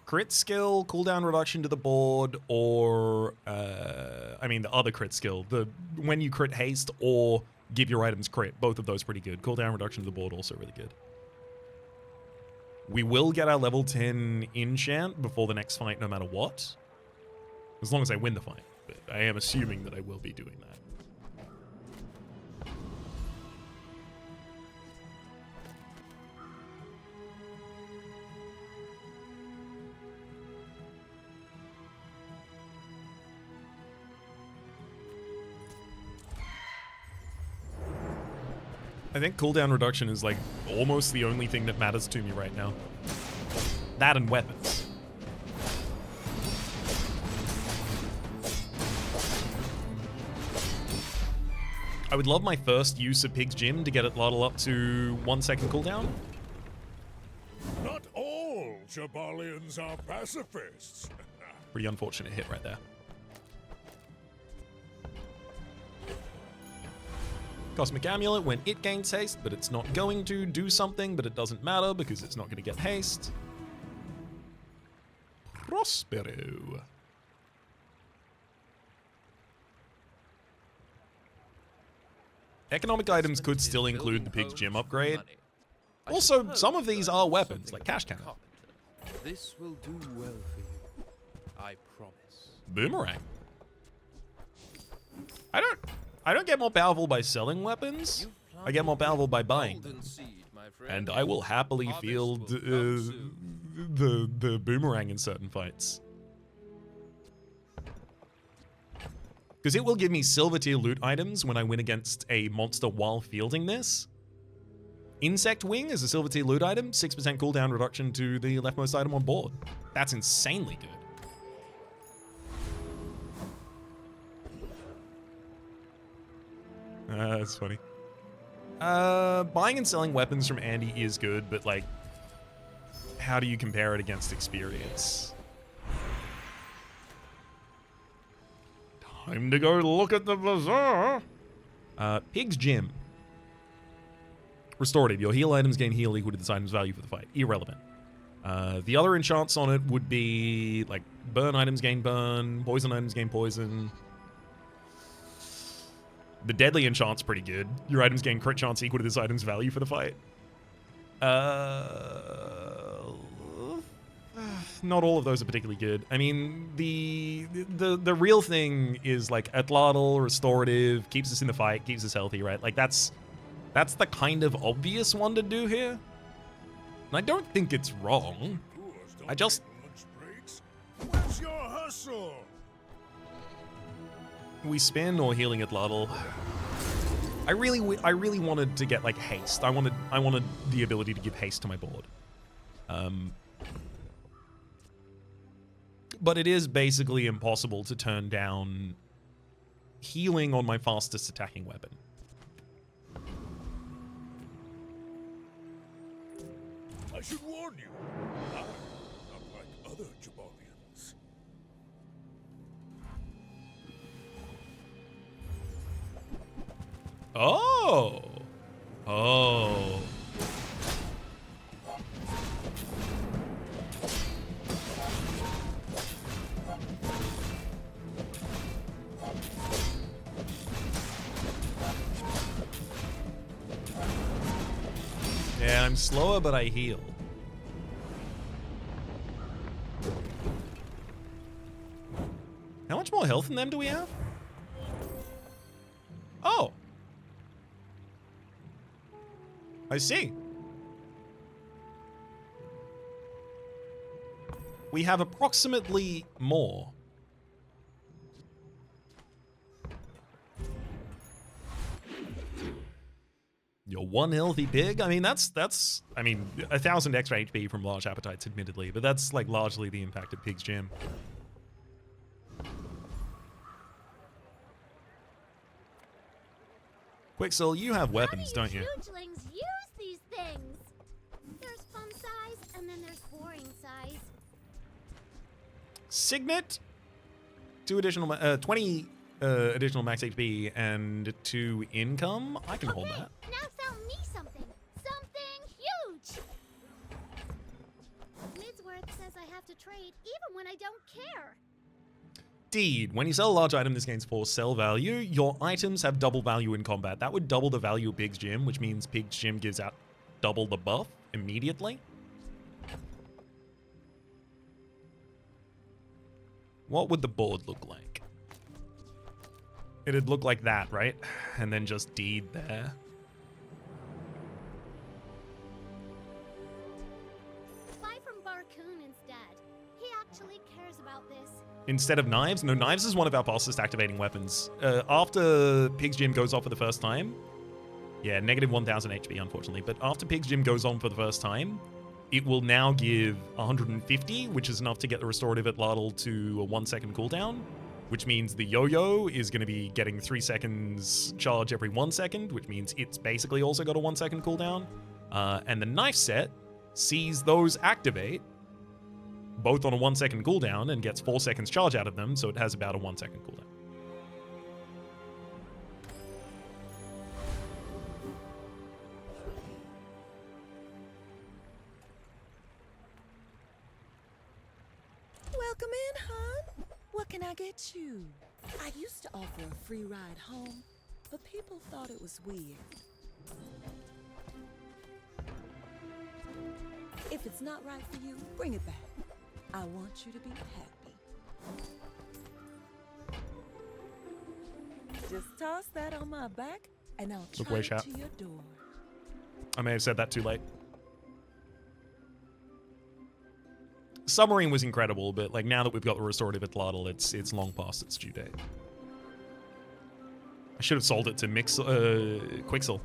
Crit skill, cooldown reduction to the board, or, I mean the other crit skill. The when you crit haste or give your items crit. Both of those pretty good. Cooldown reduction to the board also really good. We will get our level 10 enchant before the next fight no matter what. As long as I win the fight. But I am assuming that I will be doing that. I think cooldown reduction is like almost the only thing that matters to me right now. That and weapons. I would love my first use of Pig's Gym to get it level up to 1 second cooldown. Not all Jabalians are pacifists. Pretty unfortunate hit right there. Cosmic Amulet when it gains haste, but it's not going to do something, but it doesn't matter because it's not going to get haste. Prospero. Economic items could still include the Pig's Gym upgrade. Also, some of these are weapons, like cash cannon. This will do well for you. I promise. Boomerang. I don't get more powerful by selling weapons. I get more powerful by buying them. And I will happily field the boomerang in certain fights. Because it will give me silver tier loot items when I win against a monster while fielding this. Insect Wing is a silver tier loot item, 6% cooldown reduction to the leftmost item on board. That's insanely good. That's funny. Buying and selling weapons from Andy is good, but like, how do you compare it against experience? Time to go look at the Bazaar. Pig's Gym. Restorative. Your heal items gain heal equal to this item's value for the fight. Irrelevant. The other enchants on it would be like burn items gain burn, poison items gain poison. The deadly enchant's pretty good. Your items gain crit chance equal to this item's value not all of those are particularly good. I mean, the real thing is like Atlatl, restorative, keeps us in the fight, keeps us healthy, right? Like that's the kind of obvious one to do here. And I don't think it's wrong. I just... Where's your hustle? We spin or healing Atlatl. I really wanted to get like haste. I wanted the ability to give haste to my board. But it is basically impossible to turn down healing on my fastest attacking weapon. I should warn you, I'm not like other Jabalians. Oh. Oh. Yeah, I'm slower, but I heal. How much more health in them do we have? Oh. I see. We have approximately more. You're one healthy pig? I mean, that's I mean, 1,000 extra HP from large appetites, admittedly, but that's like largely the impact of Pig's Gym. Quixel, you have weapons, don't you? Hugelings use these things. There's fun size, and then there's boring size. Signet, 20 additional max HP and 2 income. I can hold that. Now sell me something. Something huge. Midsworth says I have to trade even when I don't care. Indeed, when you sell a large item, this gains 4 sell value. Your items have double value in combat. That would double the value of Pig's Gym, which means Pig's Gym gives out double the buff immediately. What would the board look like? It'd look like that, right? And then just deed there. Buy from Barcoon instead. He actually cares about this. Instead of knives? No, knives is one of our fastest activating weapons. After Pig's Gym goes off for the first time, yeah, negative 1,000 HP, unfortunately, but after Pig's Gym goes on for the first time, it will now give 150, which is enough to get the restorative Atlatl to a 1-second cooldown, which means the yo-yo is going to be getting 3 seconds charge every 1 second, which means it's basically also got a 1-second cooldown. And the knife set sees those activate both on a 1-second cooldown and gets 4 seconds charge out of them, so it has about a 1-second cooldown. Welcome in, hon. What can I get you? I used to offer a free ride home, but people thought it was weird. If it's not right for you, bring it back. I want you to be happy. Just toss that on my back, and I'll Look try way it sharp. to your door. I may have said that too late. Submarine was incredible, but like now that we've got the restorative Atlatl, it's long past its due date. I should have sold it to Quixel.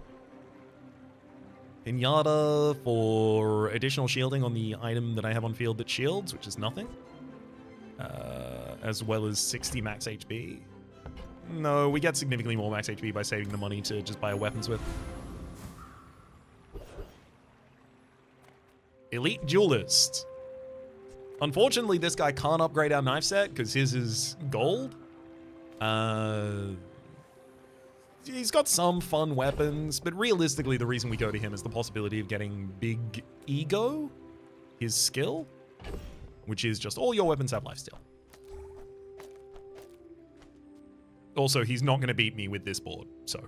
Pinata for additional shielding on the item that I have on field that shields, which is nothing. As well as 60 max HP. No, we get significantly more max HP by saving the money to just buy a weapons with. Elite Duelist. Unfortunately, this guy can't upgrade our knife set because his is gold. He's got some fun weapons, but realistically, the reason we go to him is the possibility of getting Big Ego, his skill, which is just all your weapons have lifesteal. Also, he's not going to beat me with this board, so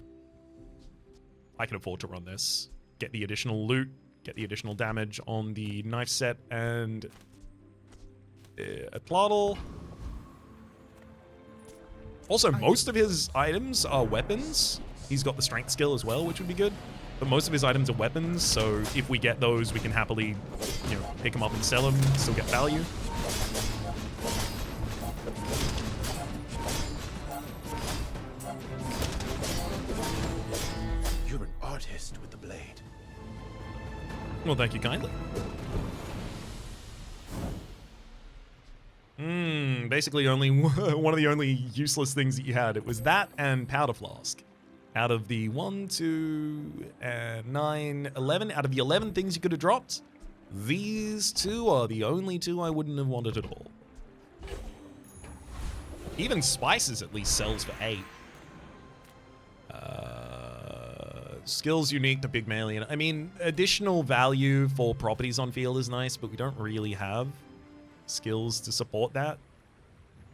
I can afford to run this. Get the additional loot, get the additional damage on the knife set, and A Tloddle. Also, most of his items are weapons. He's got the strength skill as well, which would be good. But most of his items are weapons, so if we get those, we can happily, you know, pick them up and sell them, still get value. You're an artist with the blade. Well, thank you kindly. Basically only one of the only useless things that you had. It was that and powder flask. Out of the 1, 2, 9, 11, out of the 11 things you could have dropped, these two are the only two I wouldn't have wanted at all. Even spices at least sells for 8. Skills unique to Pygmalion. I mean, additional value for properties on field is nice, but we don't really have skills to support that.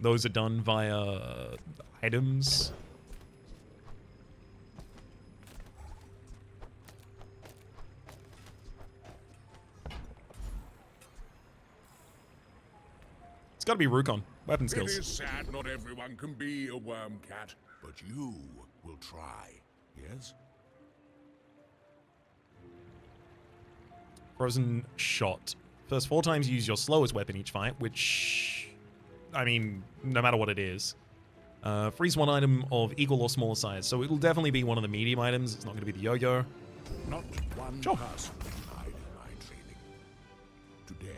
Those are done via items. It's got to be Rukon. Weapon skills. It is sad not everyone can be a worm cat, but you will try, yes? Frozen shot. First 4 times you use your slowest weapon each fight, which, I mean, no matter what it is. Freeze 1 item of equal or smaller size. So it'll definitely be one of the medium items. It's not going to be the yo-yo. Not one person died in my training. Today.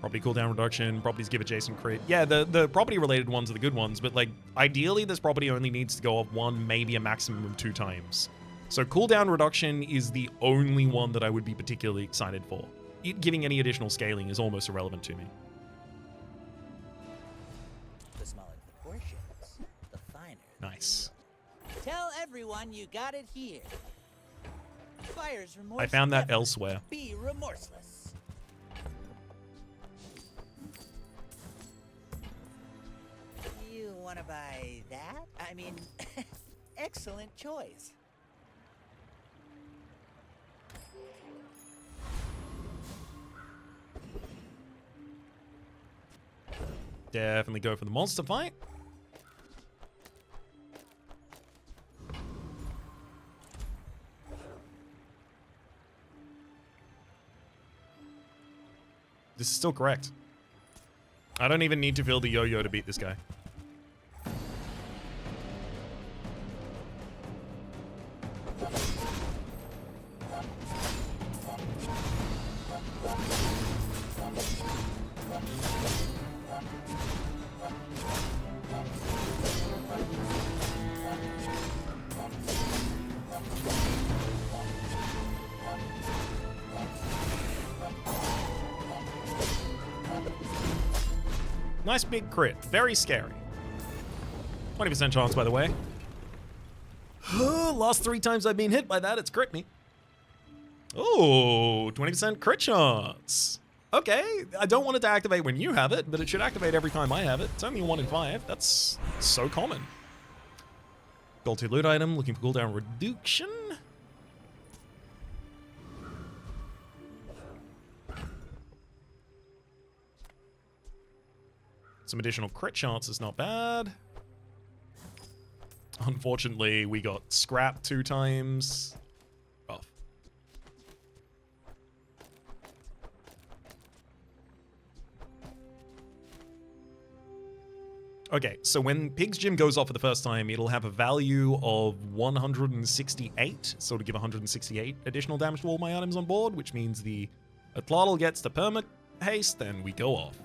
Property cooldown reduction. Properties give adjacent crit. Yeah, the property related ones are the good ones, but like ideally this property only needs to go up 1, maybe a maximum of 2 times. So cooldown reduction is the only one that I would be particularly excited for. It giving any additional scaling is almost irrelevant to me. The smaller the portions, the finer. Nice. Tell everyone you got it here. Buyer's remorse. I found that never. elsewhere. Be remorseless. You want to buy that? I mean, excellent choice. Definitely go for the monster fight. This is still correct. I don't even need to fill the yo-yo to beat this guy. Nice big crit. Very scary. 20% chance, by the way. Last 3 times I've been hit by that, it's crit me. Oh, 20% crit chance. Okay, I don't want it to activate when you have it, but it should activate every time I have it. It's only a 1 in 5. That's so common. Gold 2 loot item, looking for cooldown reduction. Some additional crit chance is not bad. Unfortunately, we got scrapped 2 times. Rough. Okay, so when Pig's Gym goes off for the first time, it'll have a value of 168, so to give 168 additional damage to all my items on board, which means the Atlatl gets the perma haste, and we go off.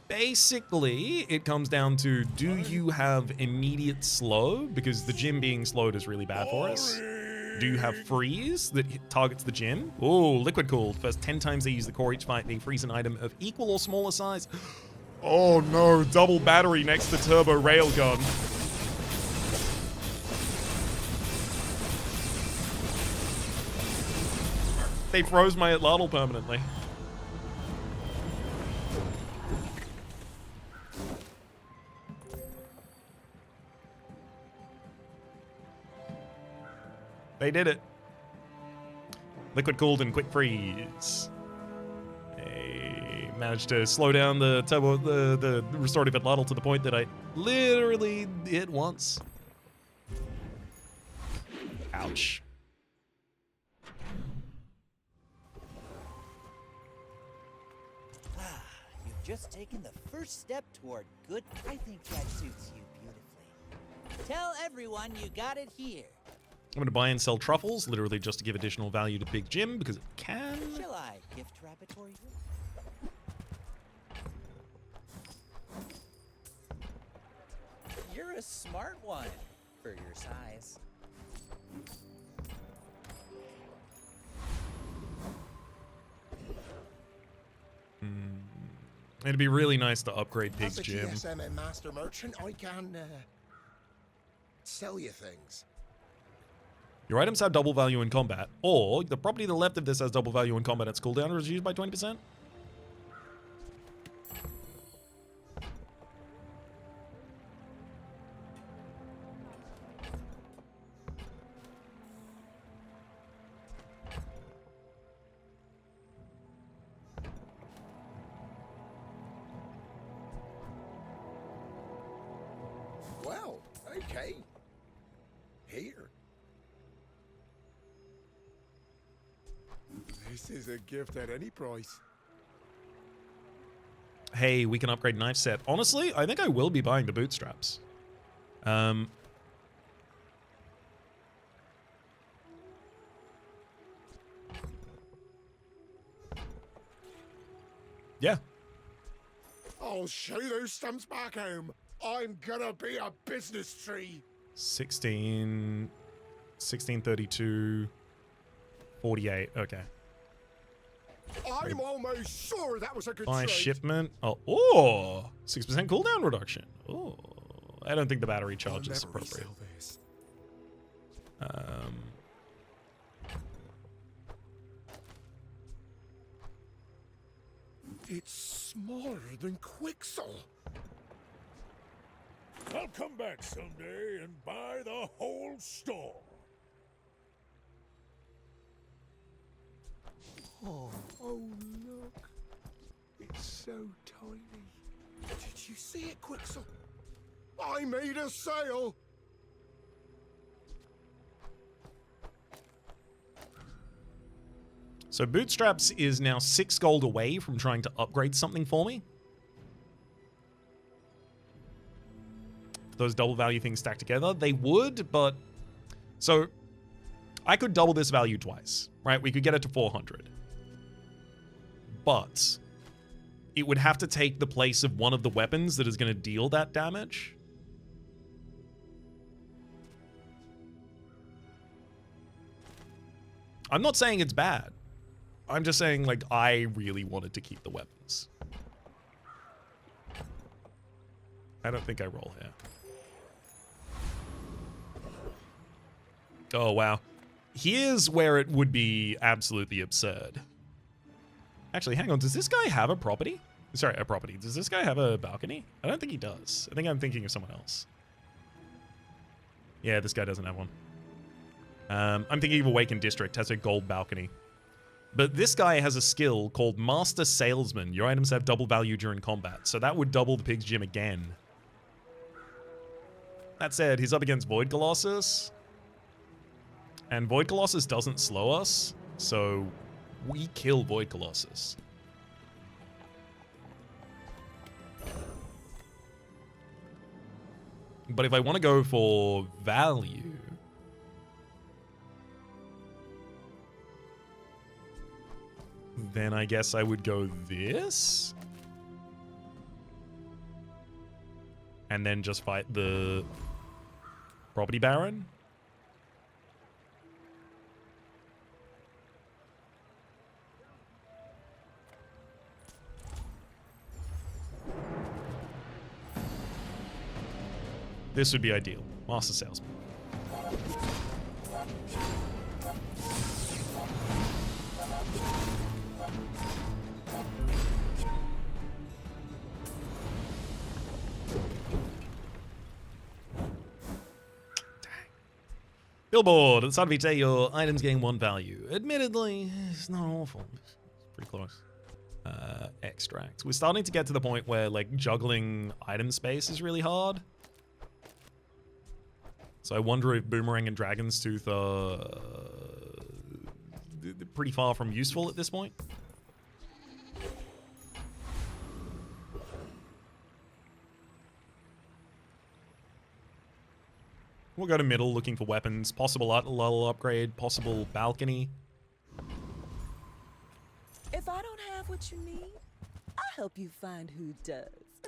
Basically, it comes down to, do you have immediate slow? Because the gym being slowed is really bad for us. Do you have freeze that targets the gym? Oh, liquid cooled. First 10 times they use the core each fight, they freeze an item of equal or smaller size. Oh no, double battery next to turbo railgun. They froze my Atlatl permanently. They did it. Liquid cooled and quick freeze. I managed to slow down the turbo, the restorative Atlatl to the point that I literally hit once. Ouch. You've just taken the first step toward good. I think that suits you beautifully. Tell everyone you got it here. I'm going to buy and sell truffles, literally just to give additional value to Big Jim, because it can. Shall I gift wrap it for you? You're a smart one for your size. It'd be really nice to upgrade Big As a Jim. GSM and master merchant, I can sell you things. Your items have double value in combat, or the property to the left of this has double value in combat. Its cooldown is reduced by 20%. Well, okay. Here. This is a gift at any price. Hey, we can upgrade knife set. Honestly, I think I will be buying the bootstraps. Yeah. I'll show those stumps back home. I'm gonna be a business tree. 1632 48. Okay. I'm almost sure that was a good Buy trade. shipment. Oh, 6% cooldown reduction. Oh, I don't think the battery charge is appropriate. It's smaller than Quixel. I'll come back someday and buy the whole store. Oh, look. It's so tiny. Did you see it, Quixel? I made a sale. So Bootstraps is now 6 gold away from trying to upgrade something for me. Those double value things stacked together, they would, but... So, I could double this value twice, right? We could get it to 400. But, it would have to take the place of one of the weapons that is going to deal that damage. I'm not saying it's bad. I'm just saying, like, I really wanted to keep the weapons. I don't think I roll here. Oh, wow. Here's where it would be absolutely absurd. Actually, hang on. Does this guy have a property? Sorry, a property. Does this guy have a balcony? I don't think he does. I think I'm thinking of someone else. Yeah, this guy doesn't have one. I'm thinking of Awakened District. Has a gold balcony. But this guy has a skill called Master Salesman. Your items have double value during combat. So that would double the Pig's Gym again. That said, he's up against Void Colossus. And Void Colossus doesn't slow us. So we kill Void Colossus. But if I want to go for value... then I guess I would go this. And then just fight the Property Baron. This would be ideal. Master Salesman. Billboard. At the start of each day, your items gain 1 value. Admittedly, it's not awful. It's pretty close. Extract. We're starting to get to the point where, like, juggling item space is really hard. So I wonder if Boomerang and Dragon's Tooth are pretty far from useful at this point. We'll go to middle looking for weapons, possible level upgrade, possible balcony. If I don't have what you need, I'll help you find who does.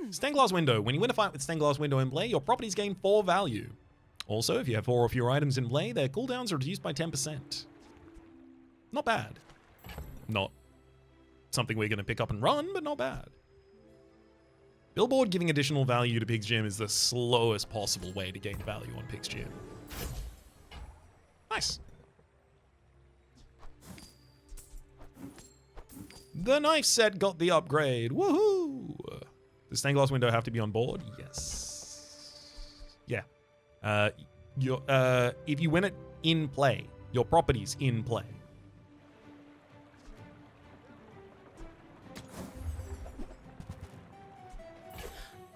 Stained glass window. When you win a fight with stained glass window in play, your properties gain 4 value. Also, if you have 4 or fewer items in play, their cooldowns are reduced by 10%. Not bad. Not something we're going to pick up and run, but not bad. Billboard giving additional value to Pig's Gym is the slowest possible way to gain value on Pig's Gym. Nice. The knife set got the upgrade. Woohoo! Does stained glass window have to be on board? Yes. Yeah. If you win it in play, your property's in play.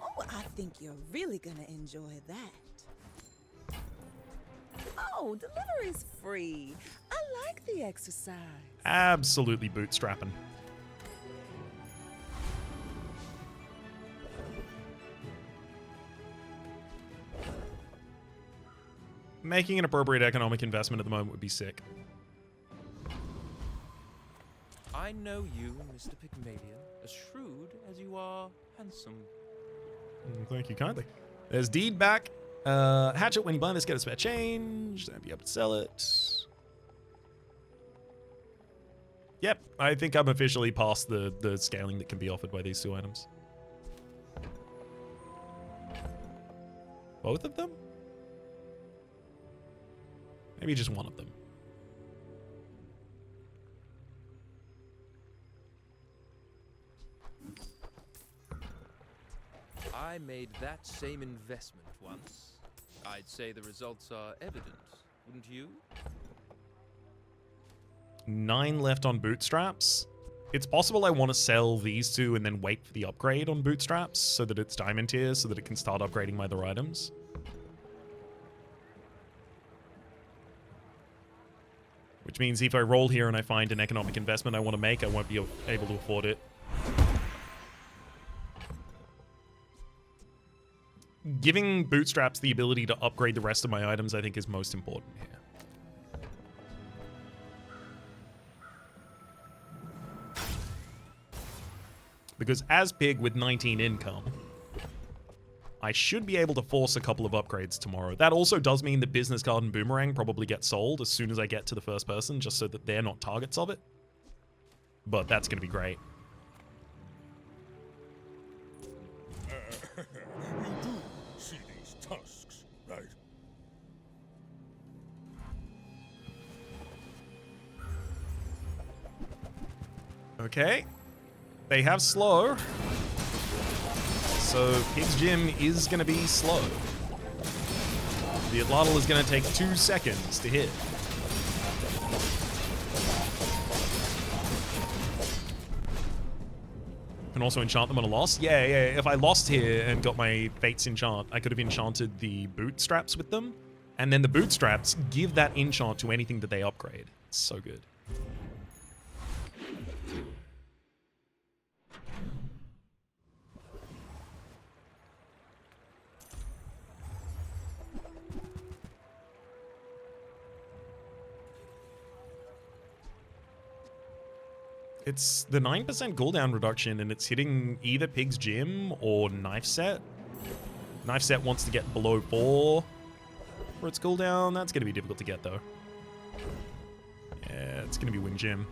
Oh, I think you're really gonna enjoy that. Oh, delivery's free. I like the exercise. Absolutely bootstrapping. Making an appropriate economic investment at the moment would be sick. I know you, Mr. Pygmalion, as shrewd as you are handsome. Thank you kindly. There's Deed back. Hatchet, when you buy this, get a spare change. Then be able to sell it. Yep, I think I'm officially past the scaling that can be offered by these 2 items. Both of them? Maybe just one of them. I made that same investment once. I'd say the results are evident, wouldn't you? 9 left on bootstraps. It's possible I want to sell these 2 and then wait for the upgrade on bootstraps so that it's diamond tier so that it can start upgrading my other items. Which means if I roll here and I find an economic investment I want to make, I won't be able to afford it. Giving bootstraps the ability to upgrade the rest of my items, I think, is most important here. Because as Pig with 19 income, I should be able to force a couple of upgrades tomorrow. That also does mean the business card and boomerang probably get sold as soon as I get to the first person, just so that they're not targets of it. But that's going to be great. You do see these tusks, right? Okay. They have slow. So Pig's Gym is going to be slow. The Autobattler is going to take 2 seconds to hit. Can also enchant them on a loss. Yeah. If I lost here and got my Fates enchant, I could have enchanted the bootstraps with them. And then the bootstraps give that enchant to anything that they upgrade. It's so good. It's the 9% cooldown reduction, and it's hitting either Pig's Gym or Knife Set. Knife Set wants to get below 4 for its cooldown. That's going to be difficult to get, though. Yeah, it's going to be Wing Gym.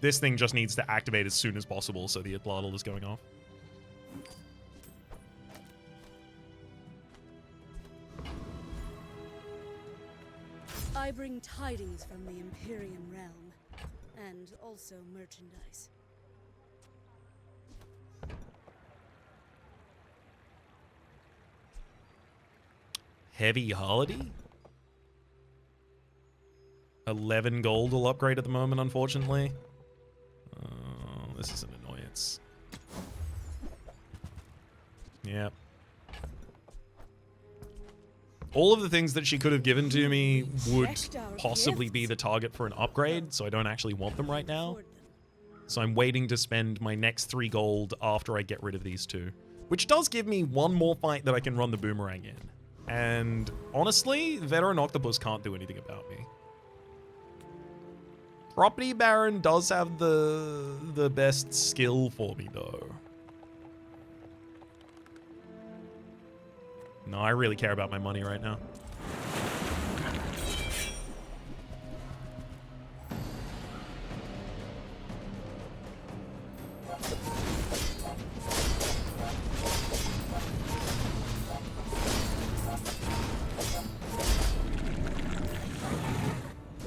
This thing just needs to activate as soon as possible, so the Autobattler is going off. I bring tidings from the Empyrean realm, and also merchandise. Heavy Hardy? 11 gold will upgrade at the moment, unfortunately. Oh, this is an annoyance. Yep. All of the things that she could have given to me would possibly be the target for an upgrade, so I don't actually want them right now. So I'm waiting to spend my next 3 gold after I get rid of these 2. Which does give me 1 more fight that I can run the boomerang in. And honestly, Veteran Octopus can't do anything about me. Property Baron does have the best skill for me, though. No, I really care about my money right now.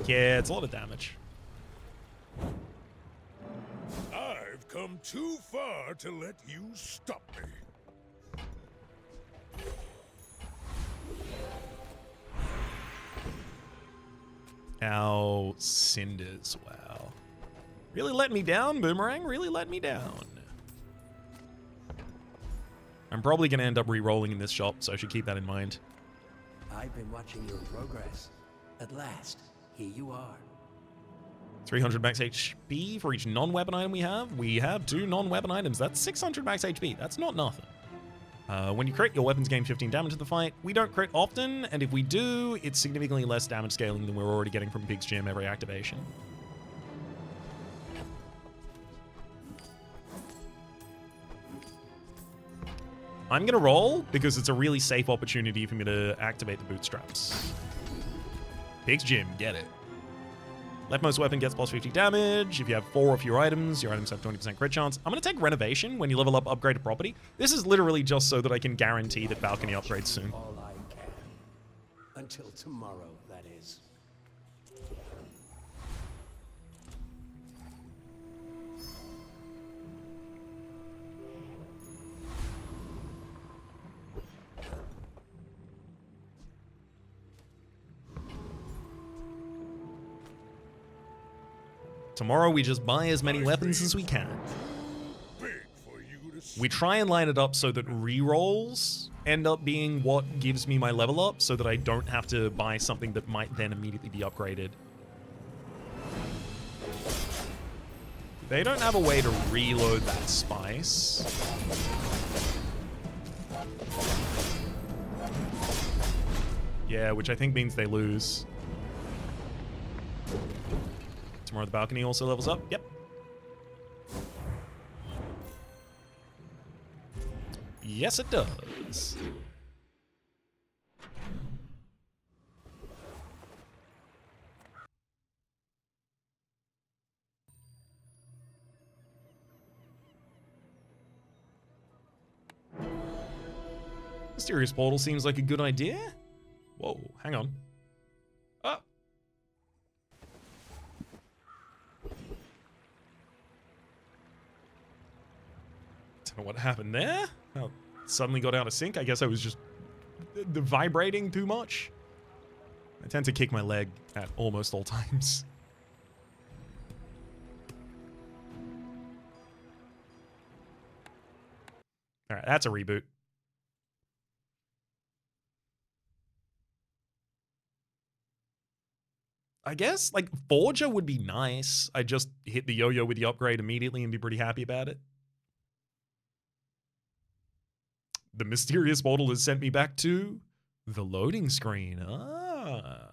Yeah, it's a lot of damage. I've come too far to let you stop me. Ow, cinders, wow. Really let me down, Boomerang? Really let me down. I'm probably going to end up re-rolling in this shop, so I should keep that in mind. I've been watching your progress. At last, here you are. 300 max HP for each non-weapon item we have. We have 2 non-weapon items. That's 600 max HP. That's not nothing. When you crit, your weapons gain 15 damage in the fight. We don't crit often, and if we do, it's significantly less damage scaling than we're already getting from Pig's Gym every activation. I'm going to roll because it's a really safe opportunity for me to activate the bootstraps. Pig's Gym, get it. Leftmost weapon gets plus 50 damage. If you have 4 or fewer items, your items have 20% crit chance. I'm going to take Renovation when you level up upgraded property. This is literally just so that I can guarantee that Balcony upgrades soon. All I can. Until tomorrow, that is. Tomorrow we just buy as many weapons as we can. We try and line it up so that rerolls end up being what gives me my level up so that I don't have to buy something that might then immediately be upgraded. They don't have a way to reload that spice. Yeah, which I think means they lose. Tomorrow the balcony also levels up. Yep. Yes, it does. Mysterious portal seems like a good idea. Whoa, hang on. Oh. Don't know what happened there. Oh, suddenly got out of sync. I guess I was just vibrating too much. I tend to kick my leg at almost all times. All right, that's a reboot. I guess, like, Forger would be nice. I just hit the yo-yo with the upgrade immediately and be pretty happy about it. The mysterious portal has sent me back to the loading screen. Ah.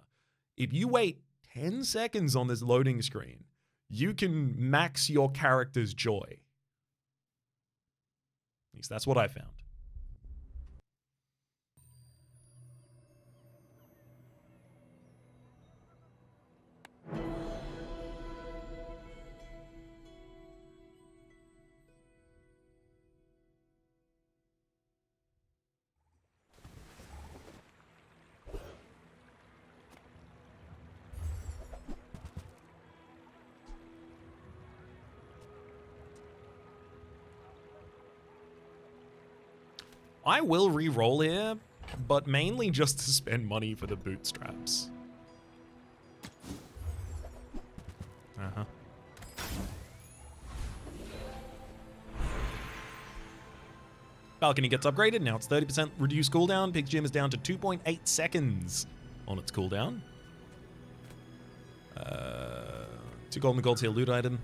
If you wait 10 seconds on this loading screen, you can max your character's joy. At least that's what I found. I will re-roll here, but mainly just to spend money for the bootstraps. Uh-huh. Balcony gets upgraded. Now it's 30% reduced cooldown. Pig's Gym is down to 2.8 seconds on its cooldown. 2 golden gold tier loot item.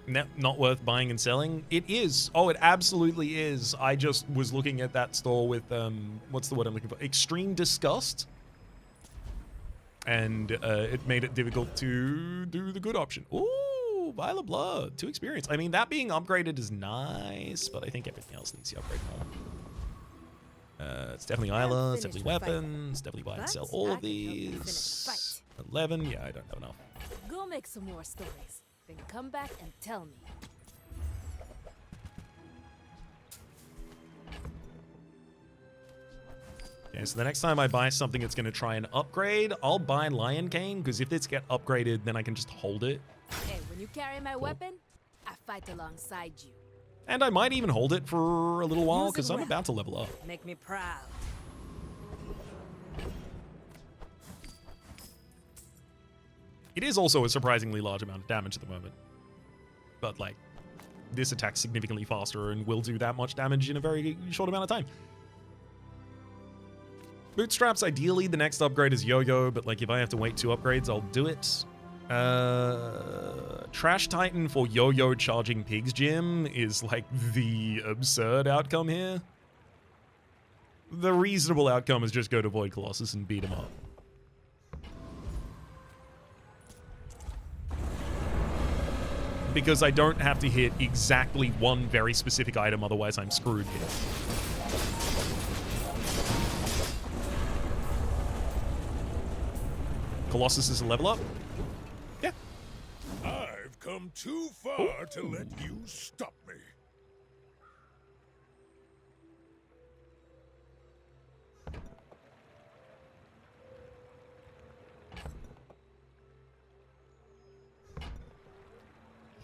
Not worth buying and selling. It is. Oh, it absolutely is. I just was looking at that store with, what's the word I'm looking for? Extreme disgust. And it made it difficult to do the good option. Ooh, Vial of Blood. 2 experience. I mean, that being upgraded is nice, but I think everything else needs to upgrade more. It's definitely Isla, it's definitely weapons, definitely buy and sell all of these. 11, yeah, I don't have enough. Go make some more stories, then come back and tell me. Okay, so the next time I buy something that's going to try and upgrade, I'll buy Lion Cane, because if this get upgraded, then I can just hold it. Hey, when you carry my weapon, I fight alongside you. And I might even hold it for a little while, because I'm about to level up. Make me proud. It is also a surprisingly large amount of damage at the moment. But, like, this attacks significantly faster and will do that much damage in a very short amount of time. Bootstraps, ideally, the next upgrade is Yo-Yo, but, like, if I have to wait 2 upgrades, I'll do it. Trash Titan for Yo-Yo charging Pig's Gym is, like, the absurd outcome here. The reasonable outcome is just go to Void Colossus and beat him up. Because I don't have to hit exactly one very specific item, otherwise I'm screwed here. Colossus is a level up. Yeah. I've come too far to let you stop me.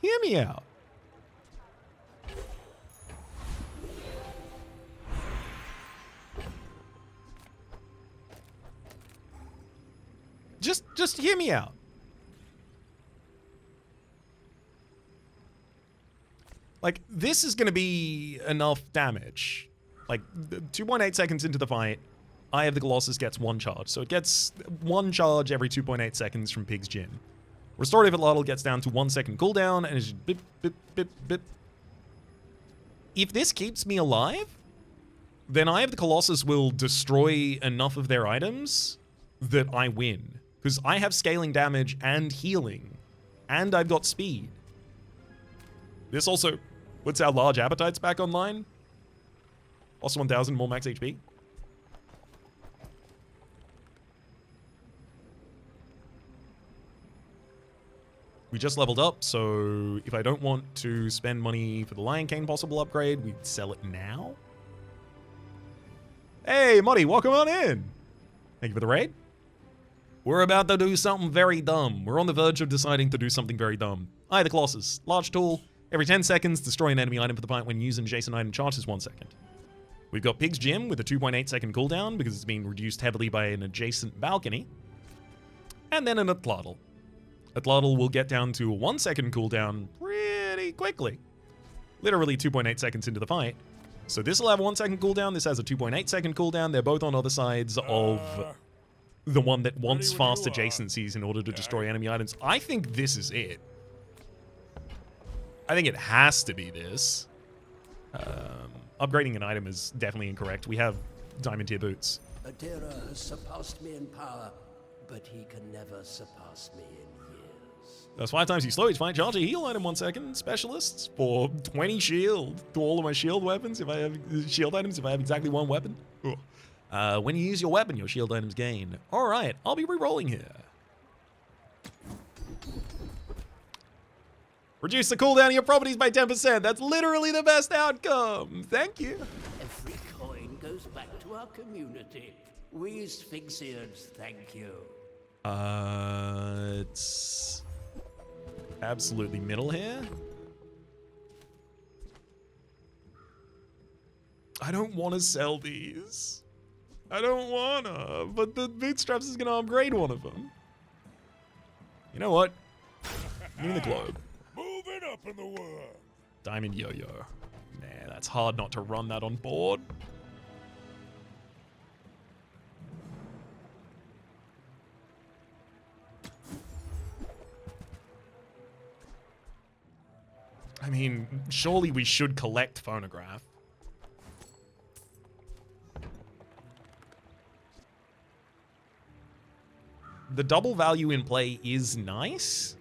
Hear me out. Just hear me out. Like, this is going to be enough damage. Like, 2.8 seconds into the fight, Eye of the Colossus gets 1 charge. So it gets 1 charge every 2.8 seconds from Pig's Gym. Restorative Atlatl gets down to 1 second cooldown, and it's just bip, bip, bip, bip. If this keeps me alive, then Eye of the Colossus will destroy enough of their items that I win. Because I have scaling damage and healing, and I've got speed. This also puts our large appetites back online. Also 1,000 more max HP. We just leveled up, so if I don't want to spend money for the Lion Cane possible upgrade, we'd sell it now. Hey, Muddy, welcome on in. Thank you for the raid. We're about to do something very dumb. We're on the verge of deciding to do something very dumb. Eye of the Colossus. Large tool. Every 10 seconds, destroy an enemy item for the fight when using adjacent item charges 1 second. We've got Pig's Gym with a 2.8 second cooldown because it's been reduced heavily by an adjacent balcony. And then an Atlatl. Atlatl will get down to a 1 second cooldown pretty quickly. Literally 2.8 seconds into the fight. So this will have a 1 second cooldown. This has a 2.8 second cooldown. They're both on other sides of the one that wants fast adjacencies in order to destroy enemy items. I think this is it. I think it has to be this. Upgrading an item is definitely incorrect. We have diamond tier boots. Adira has surpassed me in power, but he can never surpass me in years. That's 5 times you slow each fight. Charge a heal item 1 second. Specialists for 20 shield to all of my shield weapons. If I have shield items, if I have exactly 1 weapon. When you use your weapon, your shield items gain. All right, I'll be re-rolling here. Reduce the cooldown of your properties by 10%. That's literally the best outcome. Thank you. Every coin goes back to our community. We Sphinxians thank you. It's absolutely middle here. I don't want to sell these. I don't wanna, but the bootstraps is gonna upgrade one of them. You know what? Give me the globe. Moving up in the world. Diamond yo-yo. Nah, that's hard not to run that on board. I mean, surely we should collect phonograph. The double value in play is nice,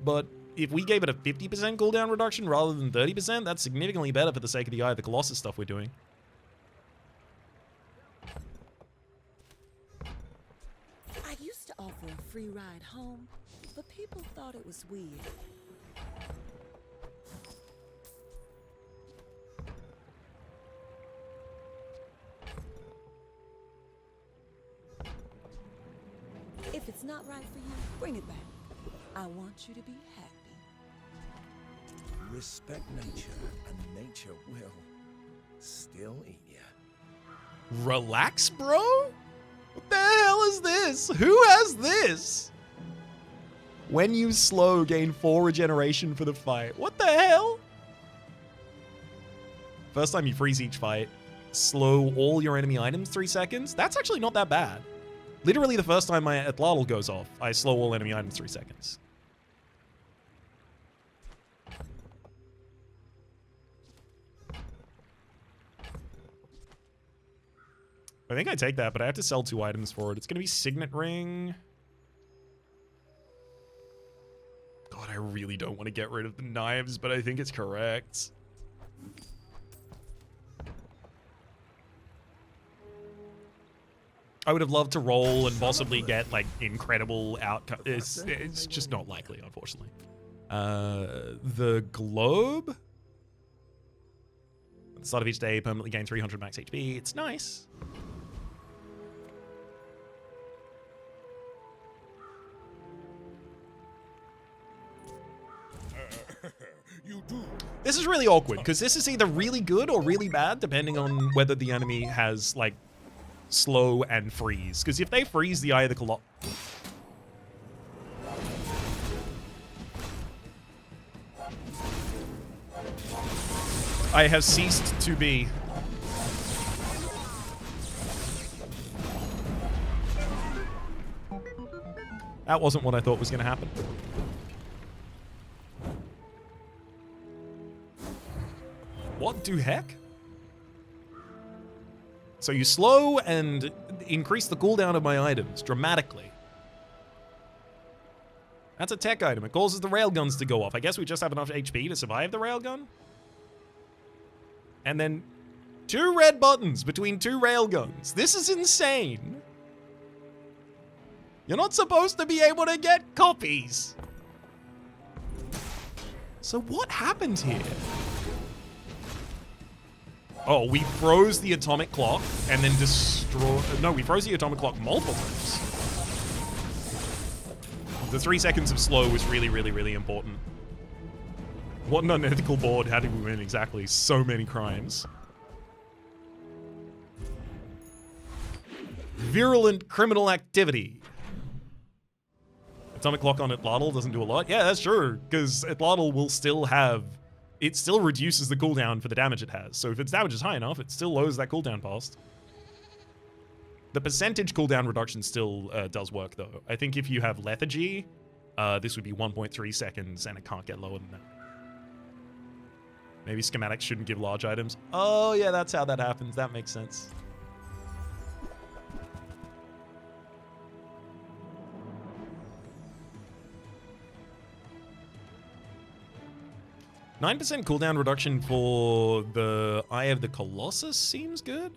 but if we gave it a 50% cooldown reduction rather than 30%, that's significantly better for the sake of the Eye of the Colossus stuff we're doing. I used to offer a free ride home, but people thought it was weird. If it's not right for you, bring it back. I want you to be happy. Respect nature, and nature will still eat you. Relax, bro? What the hell is this? Who has this? When you slow, gain 4 regeneration for the fight. What the hell? First time you freeze each fight, slow all your enemy items 3 seconds. That's actually not that bad. Literally the first time my Autobattler goes off, I slow all enemy items 3 seconds. I think I take that, but I have to sell 2 items for it. It's going to be Signet Ring. God, I really don't want to get rid of the knives, but I think it's correct. I would have loved to roll and possibly get, like, incredible outcome. It's just not likely, unfortunately. The globe. At the start of each day, permanently gain 300 max HP. It's nice. This is really awkward, because this is either really good or really bad, depending on whether the enemy has, like, slow and freeze. Because if they freeze the Eye of the Colossus... I have ceased to be. That wasn't what I thought was going to happen. What the heck? So you slow and increase the cooldown of my items dramatically. That's a tech item. It causes the railguns to go off. I guess we just have enough HP to survive the railgun. And then 2 red buttons between 2 railguns. This is insane. You're not supposed to be able to get copies. So what happened here? Oh, we froze the atomic clock and then No, we froze the atomic clock multiple times. The 3 seconds of slow was really, really, really important. What an unethical board. How did we win exactly? So many crimes. Virulent criminal activity. Atomic clock on Autobattler doesn't do a lot. Yeah, that's true, because Autobattler will still have... It still reduces the cooldown for the damage it has. So if its damage is high enough, it still lowers that cooldown past. The percentage cooldown reduction still does work, though. I think if you have lethargy, this would be 1.3 seconds, and it can't get lower than that. Maybe schematics shouldn't give large items. Oh, yeah, that's how that happens. That makes sense. %9 cooldown reduction for the Eye of the Colossus seems good.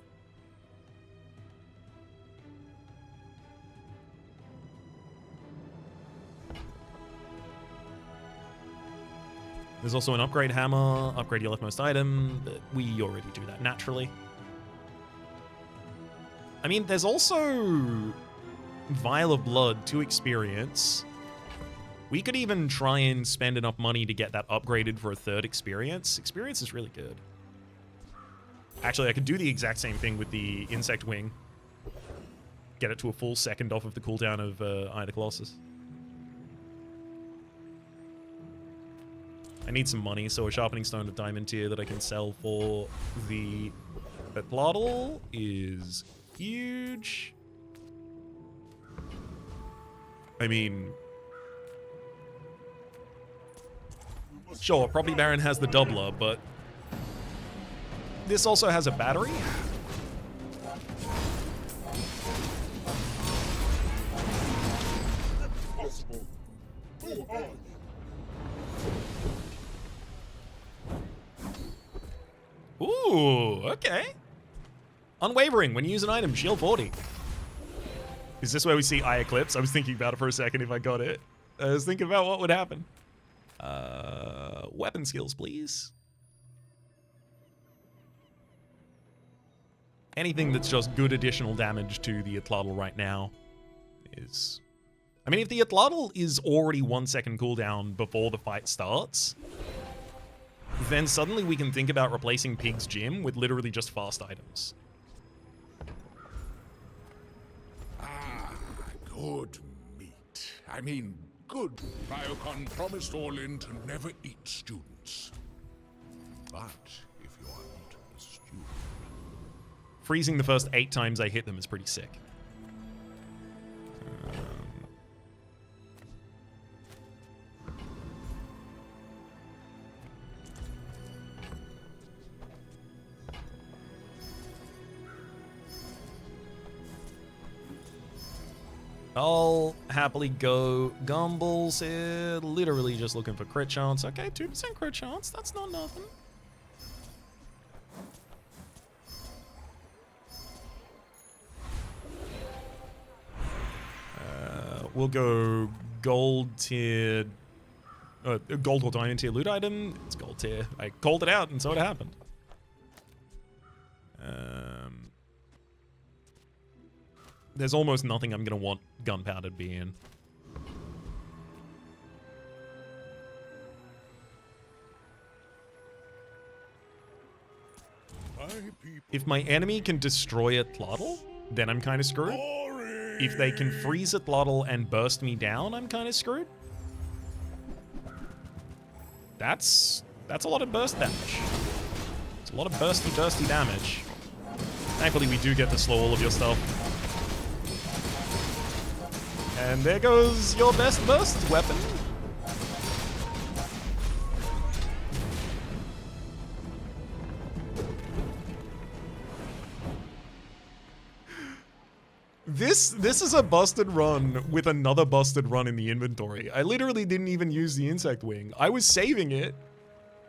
There's also an upgrade hammer, upgrade your leftmost item, but we already do that naturally. I mean, there's also Vial of Blood to experience. We could even try and spend enough money to get that upgraded for a 3rd experience. Experience is really good. Actually, I could do the exact same thing with the insect wing. Get it to a full second off of the cooldown of Eye of the Colossus. I need some money, so a sharpening stone of diamond tier that I can sell for the Autobattler is huge. I mean, sure, Property Baron has the doubler, but this also has a battery. Impossible. Who are you? Ooh, okay. Unwavering when you use an item, shield 40. Is this where we see Eye Eclipse? I was thinking about it for a second if I got it. I was thinking about what would happen. Weapon skills, please. Anything that's just good additional damage to the Autobattler right now is... I mean, if the Autobattler is already 1 second cooldown before the fight starts, then suddenly we can think about replacing Pig's Gym with literally just fast items. Ah, good meat. I mean, good. Biocon promised Orlin to never eat students. But if you aren't a student... Freezing the first 8 times I hit them is pretty sick. I'll happily go Gumballs here. Literally just looking for crit chance. Okay, 2% crit chance. That's not nothing. We'll go gold tier, gold or diamond tier loot item. It's gold tier. I called it out and so it happened. There's almost nothing I'm going to want gunpowder to be in. If my enemy can destroy a Autobattler, then I'm kind of screwed. If they can freeze a Autobattler and burst me down, I'm kind of screwed. That's a lot of burst damage. It's a lot of bursty damage. Thankfully, we do get to slow all of your stuff. And there goes your best burst weapon. This is a busted run with another busted run in the inventory. I literally didn't even use the insect wing. I was saving it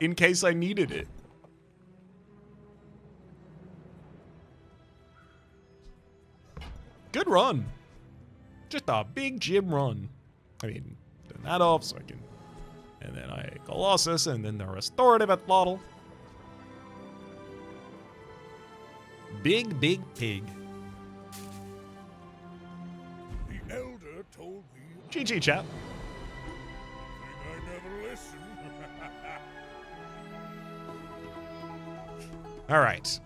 in case I needed it. Good run. Just a big gym run. I mean, turn that off so I can... And then I Colossus, and then the restorative at Autobattler. Big pig. The elder told me... GG, chat. I never listen. All right.